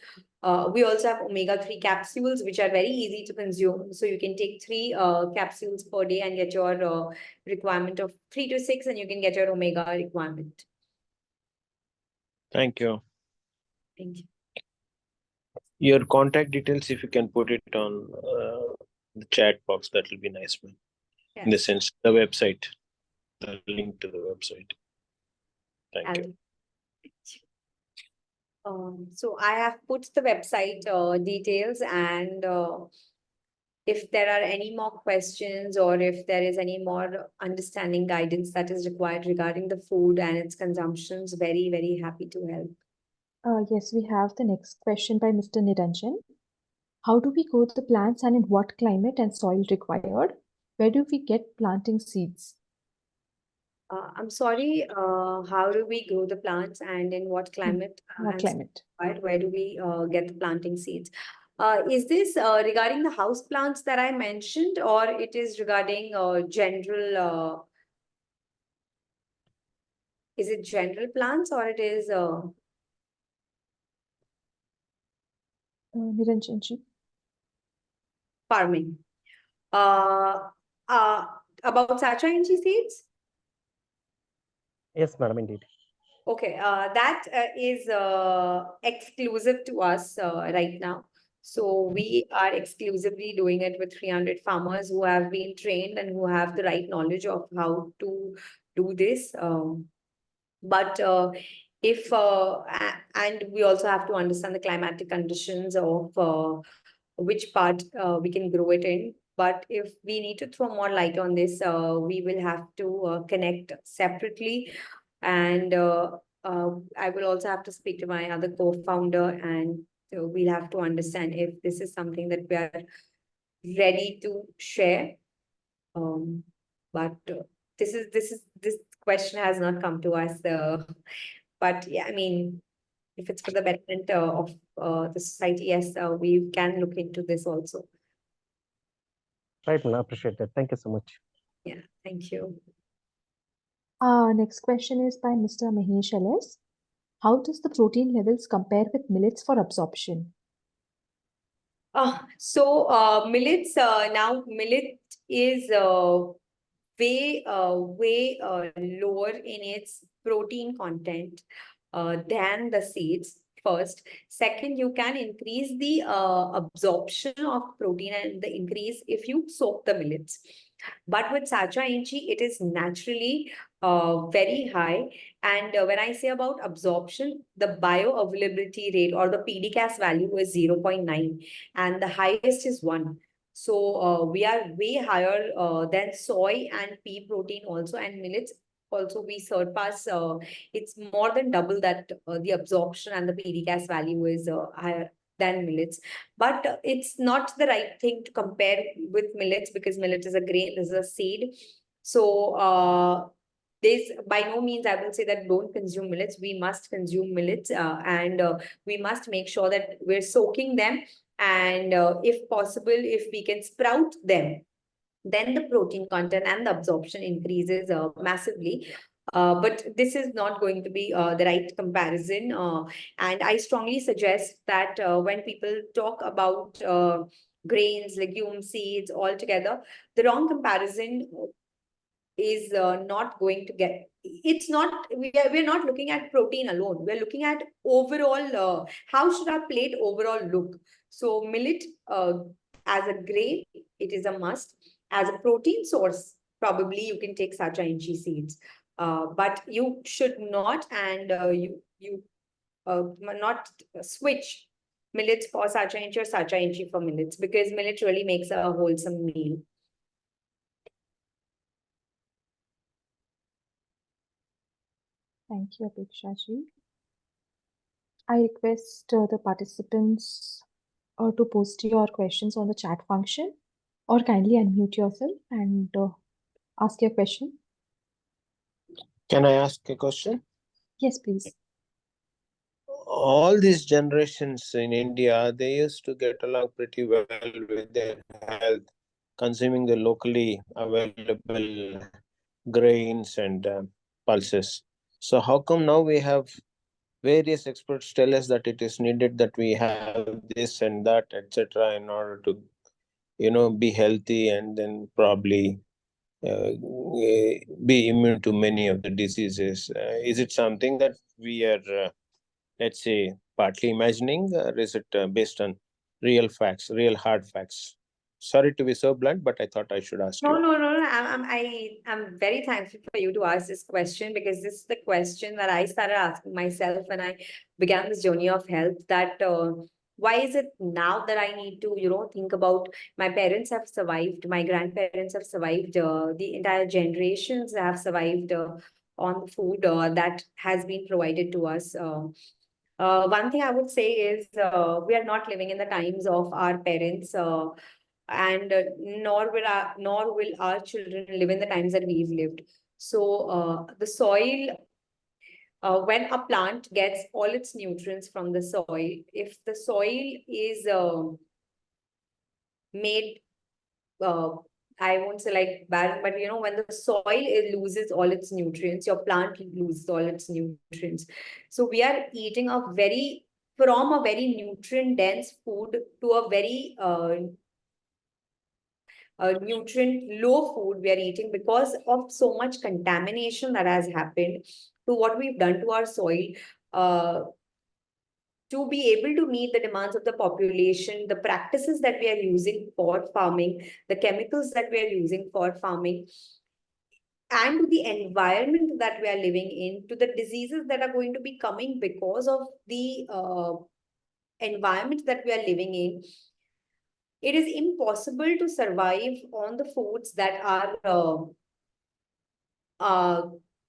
B: We also have omega-3 capsules, which are very easy to consume. So you can take 3 capsules per day and get your requirement of 3 to 6, and you can get your omega requirement.
E: Thank you.
B: Thank you.
E: Your contact details, if you can put it on the chat box, that will be nice, man.
B: Yes.
E: In the sense, the website, the link to the website. Thank you.
B: So I have put the website details, and if there are any more questions, or if there is any more understanding guidance that is required regarding the food and its consumptions, very, very happy to help.
A: Yes, we have the next question by Mr. Niranjan. How do we grow the plants, and in what climate and soil required? Where do we get planting seeds?
B: I'm sorry, how do we grow the plants, and in what climate?
A: What climate?
B: Where do we get the planting seeds? Is this regarding the house plants that I mentioned, or it is regarding general? Is it general plants, or it is
A: Niranjanji.
B: farming? About Sacha-Inchi seeds?
F: Yes, madam, indeed.
B: Okay, that is exclusive to us right now. So we are exclusively doing it with 300 farmers who have been trained and who have the right knowledge of how to do this. But if and we also have to understand the climatic conditions of which part we can grow it in. But if we need to throw more light on this, we will have to connect separately. And I will also have to speak to my other co-founder, and we'll have to understand if this is something that we are ready to share. But this question has not come to us. But yeah, I mean, if it's for the betterment of the society, yes, we can look into this also.
F: Right, madam, I appreciate that. Thank you so much.
B: Yeah, thank you.
A: Next question is by Mr. Mahesh LS. How does the protein levels compare with millets for absorption?
B: So millets, now millet is way lower in its protein content than the seeds. First. Second, you can increase the absorption of protein and the increase if you soak the millets. But with Sacha-Inchi, it is naturally very high. And when I say about absorption, the bioavailability rate, or the PDCAS value, is 0.9, and the highest is 1. So we are way higher than soy and pea protein also, and millets also we surpass. It's more than double that the absorption and the PDCAS value is higher than millets. But it's not the right thing to compare with millets, because millet is a grain, is a seed. So this, by no means I will say that don't consume millets. We must consume millets, and we must make sure that we're soaking them. And if possible, if we can sprout them, then the protein content and the absorption increases massively. But this is not going to be the right comparison. And I strongly suggest that when people talk about grains, legumes, seeds all together, the wrong comparison is not going to get. It's not, we're not looking at protein alone. We're looking at overall, how should our plate overall look? So millet as a grain, it is a must. As a protein source, probably you can take Sacha-Inchi seeds. But you should not, and you not switch millets for Sacha-Inchi or Sacha-Inchi for millets, because millet really makes a wholesome meal.
A: Thank you, Apeksha ji. I request the participants to post your questions on the chat function or kindly unmute yourself and ask your question.
E: Can I ask a question?
A: Yes, please.
E: All these generations in India, they used to get along pretty well with their health, consuming the locally available grains and pulses. So how come now we have various experts tell us that it is needed that we have this and that, etc., in order to, be healthy and then probably be immune to many of the diseases? Is it something that we are, let's say, partly imagining, or is it based on real facts, real hard facts? Sorry to be so blunt, but I thought I should ask
B: No,
E: you.
B: no, no, no. I'm very thankful for you to ask this question, because this is the question that I started asking myself when I began this journey of health. That why is it now that I need to, think about, my parents have survived, my grandparents have survived, the entire generations have survived on the food that has been provided to us. One thing I would say is we are not living in the times of our parents. And nor will our children live in the times that we've lived. So the soil, when a plant gets all its nutrients from the soil, if the soil is made, uh, I won't say like barren, but when the soil loses all its nutrients, your plant loses all its nutrients. So we are eating from a very nutrient dense food to a very nutrient low food we are eating, because of so much contamination that has happened to what we've done to our soil. To be able to meet the demands of the population, the practices that we are using for farming, the chemicals that we are using for farming, and to the environment that we are living in, to the diseases that are going to be coming because of the environment that we are living in, it is impossible to survive on the foods that our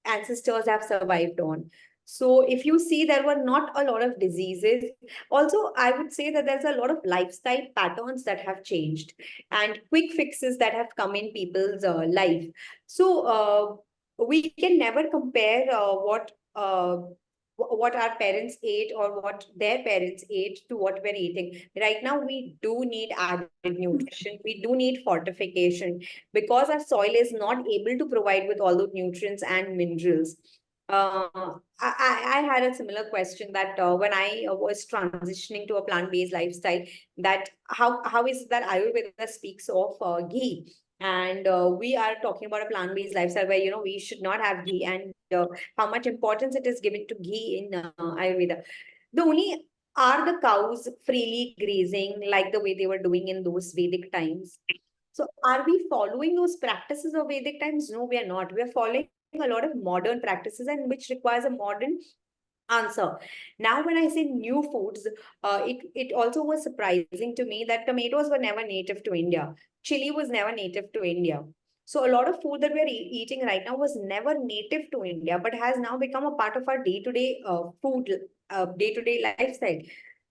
B: ancestors have survived on. So if you see, there were not a lot of diseases. Also, I would say that there's a lot of lifestyle patterns that have changed and quick fixes that have come in people's life. So we can never compare what our parents ate or what their parents ate to what we're eating. Right now, we do need added nutrition. We do need fortification, because our soil is not able to provide with all those nutrients and minerals. I had a similar question that when I was transitioning to a plant-based lifestyle, that how is it that Ayurveda speaks of ghee, and we are talking about a plant-based lifestyle where we should not have ghee, and how much importance it is given to ghee in Ayurveda. The only Are the cows freely grazing like the way they were doing in those Vedic times? So are we following those practices of Vedic times? No, we are not. We are following a lot of modern practices, and which requires a modern answer. Now, when I say new foods, it also was surprising to me that tomatoes were never native to India. Chili was never native to India. So a lot of food that we're eating right now was never native to India, but has now become a part of our day-to-day food, day-to-day lifestyle.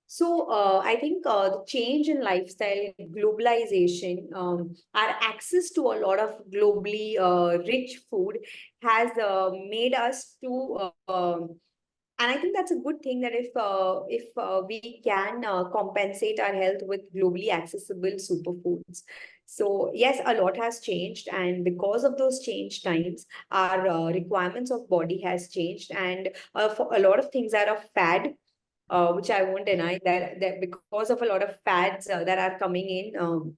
B: So I think the change in lifestyle, globalization, our access to a lot of globally rich food has made us to and I think that's a good thing, that if we can compensate our health with globally accessible superfoods. So yes, a lot has changed, and because of those changed times, our requirements of body has changed, and for a lot of things are a fad, which I won't deny, that because of a lot of fads that are coming in,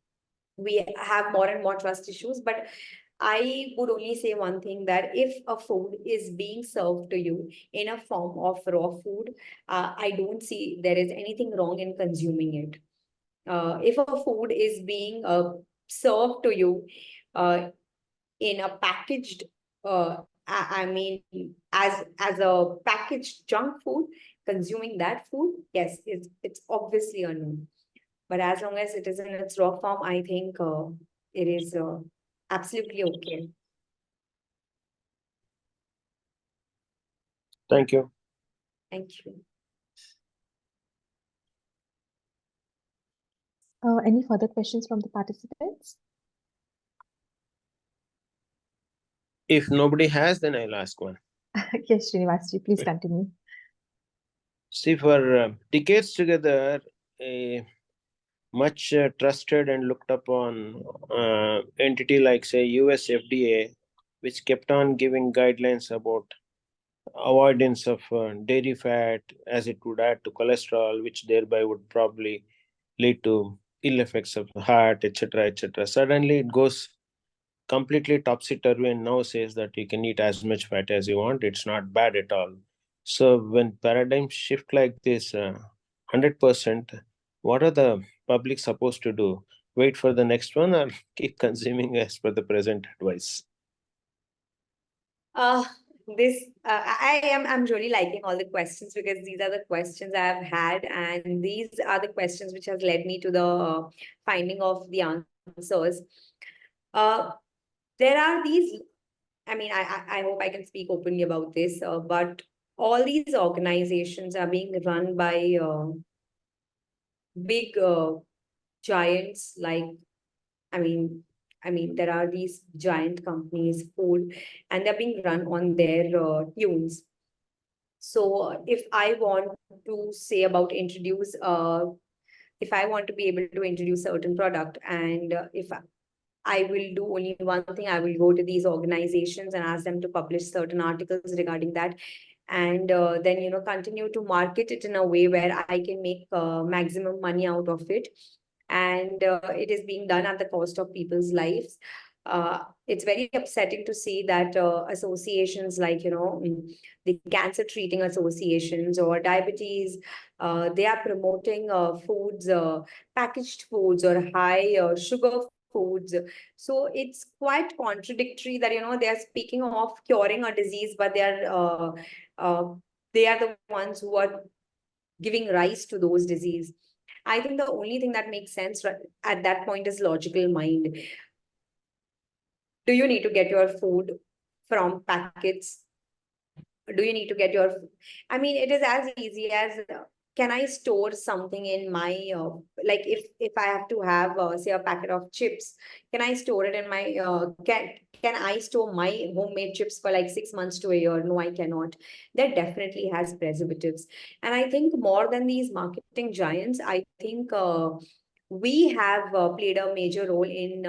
B: we have more and more trust issues. But I would only say one thing, that if a food is being served to you in a form of raw food, I don't see there is anything wrong in consuming it. If a food is being served to you in a packaged, I mean, as a packaged junk food, consuming that food, yes, it's obviously a no. But as long as it is in its raw form, I think it is absolutely okay.
E: Thank you.
B: Thank you.
A: Any further questions from the participants?
E: If nobody has, then I'll ask one.
A: Yes, Srinivasji, please continue.
E: See, for decades together, a much trusted and looked upon entity like, say, US FDA, which kept on giving guidelines about avoidance of dairy fat, as it would add to cholesterol, which thereby would probably lead to ill effects of the heart, etc., etc. Suddenly, it goes completely topsy-turvy and now says that you can eat as much fat as you want. It's not bad at all. So when paradigms shift like this, 100%, what are the public supposed to do? Wait for the next one or keep consuming as per the present advice?
B: I'm really liking all the questions because these are the questions I've had, and these are the questions which has led me to the finding of the answers. There are these, I hope I can speak openly about this, but all these organizations are being run by big giants like, there are these giant companies, food, and they're being run on their tunes. So if I want to say about if I want to be able to introduce certain product, and if I will do only one thing, I will go to these organizations and ask them to publish certain articles regarding that, and then continue to market it in a way where I can make maximum money out of it, and it is being done at the cost of people's lives. It's very upsetting to see that associations like the cancer treating associations or diabetes, they are promoting foods, packaged foods or high sugar foods. So it's quite contradictory that they are speaking of curing a disease, but they are the ones who are giving rise to those diseases. I think the only thing that makes sense at that point is logical mind. Do you need to get your food from packets? Do you need to get your, it is as easy as, can I store something in my, like if I have to have, say, a packet of chips, can I store it in my, can I store my homemade chips for like 6 months to a year? No, I cannot. That definitely has preservatives. And I think more than these marketing giants, I think we have played a major role in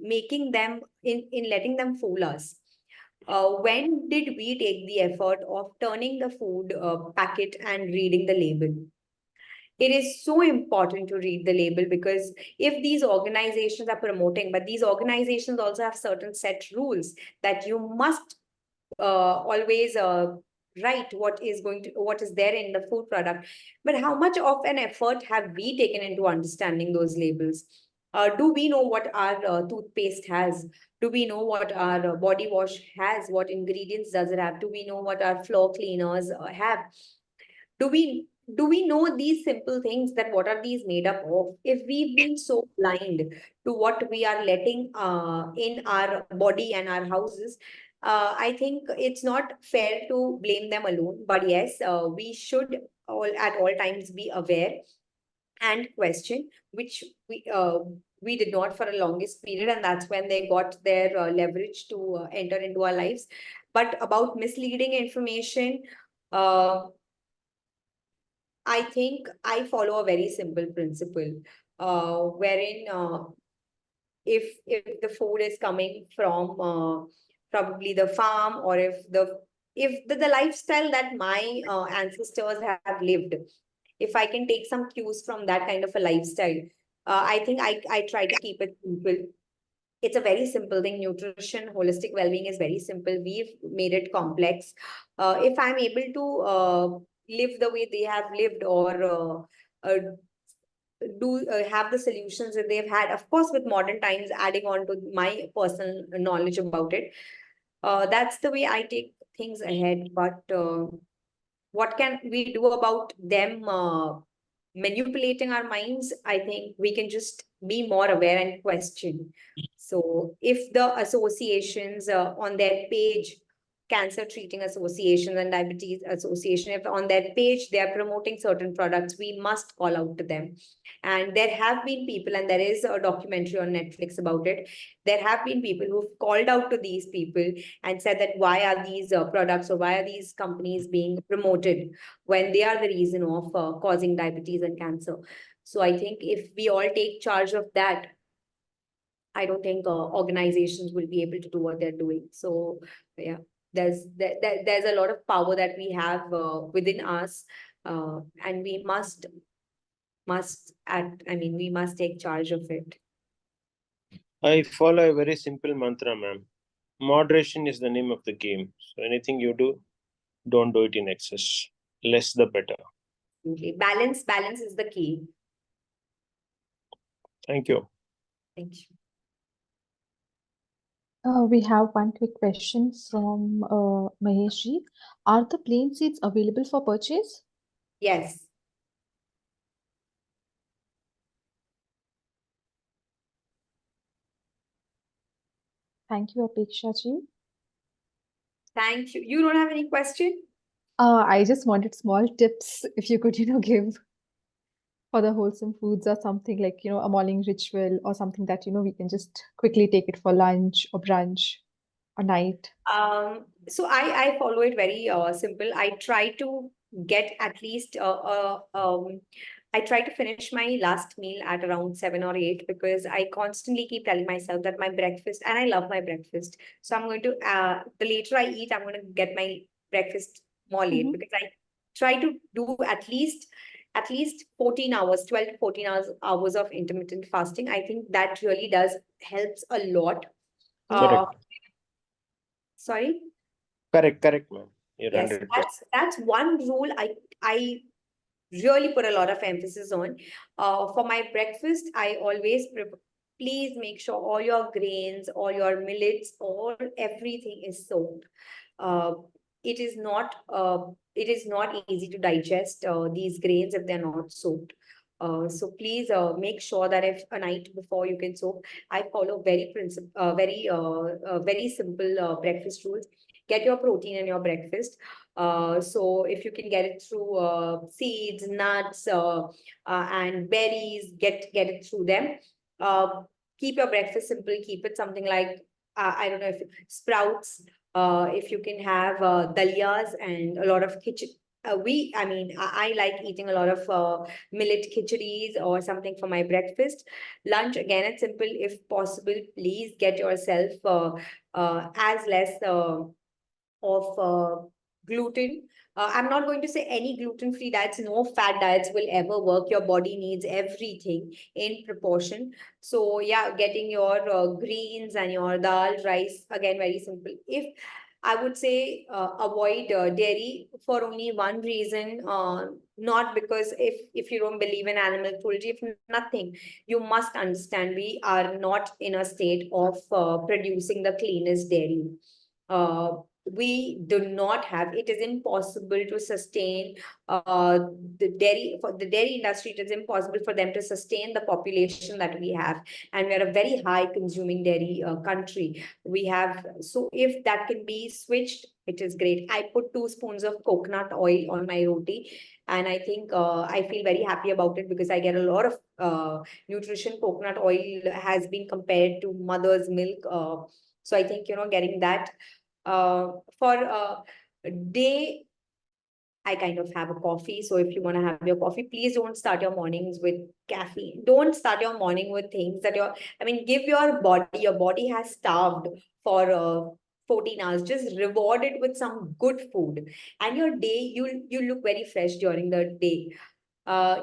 B: making them, in letting them fool us. When did we take the effort of turning the food packet and reading the label? It is so important to read the label, because if these organizations are promoting, but these organizations also have certain set rules that you must always write what is there in the food product. But how much of an effort have we taken into understanding those labels? Do we know what our toothpaste has? Do we know what our body wash has? What ingredients does it have? Do we know what our floor cleaners have? Do we know these simple things, that what are these made up of? If we've been so blind to what we are letting in our body and our houses, I think it's not fair to blame them alone. But yes, we should at all times be aware and question, which we did not for a longest period, and that's when they got their leverage to enter into our lives. But about misleading information, I think I follow a very simple principle, wherein if the food is coming from probably the farm, or if the lifestyle that my ancestors have lived, if I can take some cues from that kind of a lifestyle, I think I try to keep it simple. It's a very simple thing. Nutrition, holistic well-being is very simple. We've made it complex. If I'm able to live the way they have lived, or do have the solutions that they've had, of course, with modern times, adding on to my personal knowledge about it, that's the way I take things ahead. But what can we do about them manipulating our minds? I think we can just be more aware and question. So if the associations on their page cancer treating associations and diabetes association, if on their page they are promoting certain products, we must call out to them. And there have been people, and there is a documentary on Netflix about it. There have been people who've called out to these people and said that why are these products or why are these companies being promoted when they are the reason of causing diabetes and cancer. So I think if we all take charge of that, I don't think organizations will be able to do what they're doing. So yeah, there's a lot of power that we have within us, and we must we must take charge of it.
E: I follow a very simple mantra, ma'am. Moderation is the name of the game. So anything you do, don't do it in excess. Less the better.
B: Okay. Balance is the key.
E: Thank you.
B: Thank you.
A: We have one quick question from Mahesh ji. Are the plain seeds available for purchase?
B: Yes.
A: Thank you, Apeksha ji.
B: Thank you. You don't have any question?
A: I just wanted small tips if you could, give for the wholesome foods or something like, a morning ritual or something that, we can just quickly take it for lunch or brunch or night.
B: So I follow it very simple. I try to get at least I try to finish my last meal at around 7 or 8 because I constantly keep telling myself that my breakfast, and I love my breakfast. So I'm going to the later I eat, I'm going to get my breakfast more late because I try to do at least 14 hours, 12 to 14 hours of intermittent fasting. I think that really does helps a lot.
E: Correct.
B: Sorry?
E: Correct, ma'am. You're
B: Yes,
E: 100%.
B: that's one rule I really put a lot of emphasis on. For my breakfast, I always please make sure all your grains, all your millets, everything is soaked. It is not easy to digest these grains if they're not soaked. So please make sure that if a night before you can soak. I follow very simple breakfast rules. Get your protein in your breakfast. So if you can get it through seeds, nuts, and berries, get it through them. Keep your breakfast simple. Keep it something like I don't know if sprouts. If you can have dalias and a lot of kitchen. I like eating a lot of millet khichadis or something for my breakfast. Lunch, again, it's simple. If possible, please get yourself as less of gluten. I'm not going to say any gluten-free diets, no fat diets will ever work. Your body needs everything in proportion. So yeah, getting your greens and your dal, rice, again, very simple. If I would say avoid dairy for only one reason, not because if you don't believe in animal cruelty, if nothing, you must understand we are not in a state of producing the cleanest dairy. We do not have, it is impossible to sustain the dairy industry. It is impossible for them to sustain the population that we have, and we are a very high consuming dairy country. We have, so if that can be switched, it is great. I put 2 spoons of coconut oil on my roti, and I think I feel very happy about it because I get a lot of nutrition. Coconut oil has been compared to mother's milk, so I think getting that. For day, I kind of have a coffee. So if you want to have your coffee, please don't start your mornings with caffeine. Don't start your morning with things that give your body has starved for 14 hours. Just reward it with some good food. And your day, you look very fresh during the day.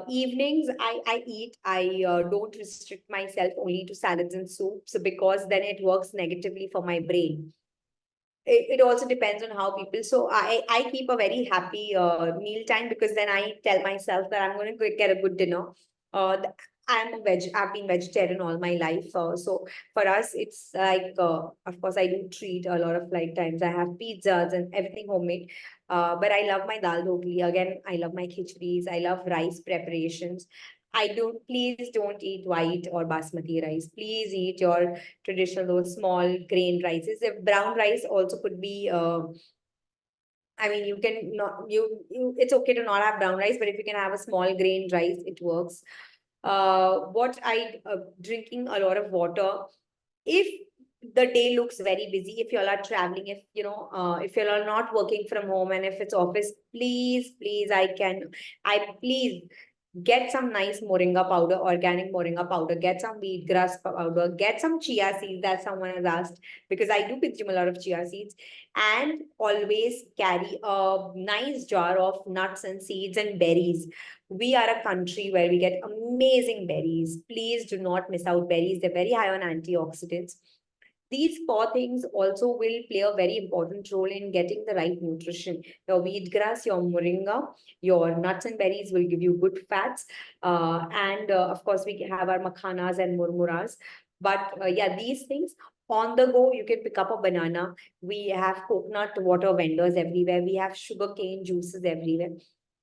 B: Evenings, I don't restrict myself only to salads and soups because then it works negatively for my brain. It also depends on how people. So I keep a very happy meal time because then I tell myself that I'm going to get a good dinner. I've been vegetarian all my life. So for us, it's like, of course, I do treat a lot of like times. I have pizzas and everything homemade. But I love my dal dhokli. Again, I love my khichdis. I love rice preparations. Please don't eat white or basmati rice. Please eat your traditional, those small grain rices. If brown rice also could be I mean, you can not, it's okay to not have brown rice, but if you can have a small grain rice, it works. Drinking a lot of water. If the day looks very busy, if you all are traveling, if if you all are not working from home and if it's office, please, please get some nice moringa powder, organic moringa powder, get some wheatgrass powder, get some chia seeds that someone has asked, because I do consume a lot of chia seeds, and always carry a nice jar of nuts and seeds and berries. We are a country where we get amazing berries. Please do not miss out berries. They're very high on antioxidants. These four things also will play a very important role in getting the right nutrition. Your wheatgrass, your moringa, your nuts and berries will give you good fats. And of course, we have our makhanas and murmuras. But yeah, these things on the go, you can pick up a banana. We have coconut water vendors everywhere. We have sugarcane juices everywhere.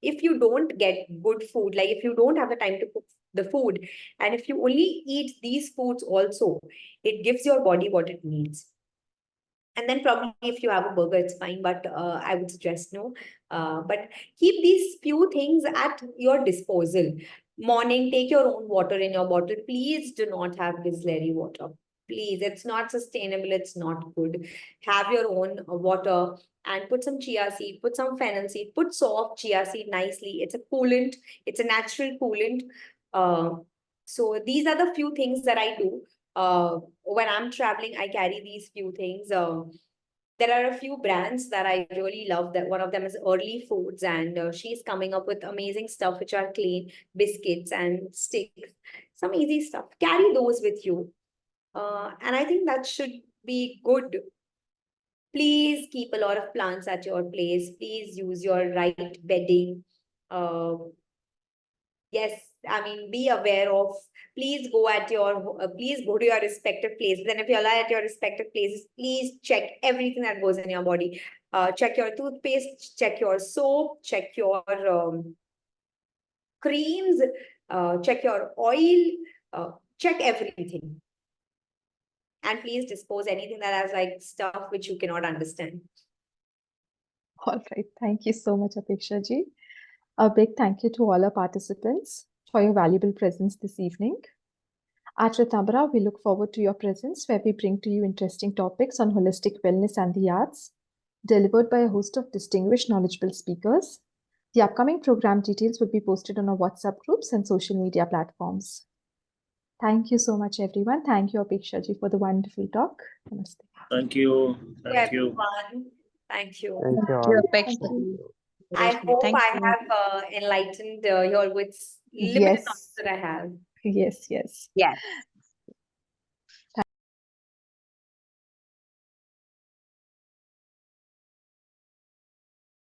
B: If you don't get good food, like if you don't have the time to cook the food, and if you only eat these foods also, it gives your body what it needs. And then probably if you have a burger, it's fine, but I would suggest no. But keep these few things at your disposal. Morning, take your own water in your bottle. Please do not have Bisleri water. Please, it's not sustainable. It's not good. Have your own water and put some chia seed, put some fennel seed, put soft chia seed nicely. It's a coolant. It's a natural coolant. So these are the few things that I do. When I'm traveling, I carry these few things. There are a few brands that I really love. That one of them is Early Foods, and she's coming up with amazing stuff which are clean biscuits and sticks, some easy stuff. Carry those with you, and I think that should be good. Please keep a lot of plants at your place. Please use your right bedding. Yes, I mean, be aware of, please go to your respective places. And if you are at your respective places, please check everything that goes in your body. Check your toothpaste, check your soap, check your creams, check your oil, check everything. And please dispose anything that has like stuff which you cannot understand.
A: All right. Thank you so much, Apeksha ji. A big thank you to all our participants for your valuable presence this evening. At Rtambhara, we look forward to your presence, where we bring to you interesting topics on holistic wellness and the arts, delivered by a host of distinguished, knowledgeable speakers. The upcoming program details will be posted on our WhatsApp groups and social media platforms. Thank you so much, everyone. Thank you, Apeksha ji, for the wonderful talk. Namaste.
E: Thank you. Thank you.
B: Everyone. Thank you.
F: Thank you all.
A: Thank you.
B: I hope
G: Thank
B: I
G: you.
B: have enlightened you all with limited knowledge
A: Yes.
B: that I have.
A: Yes, yes.
G: Yes.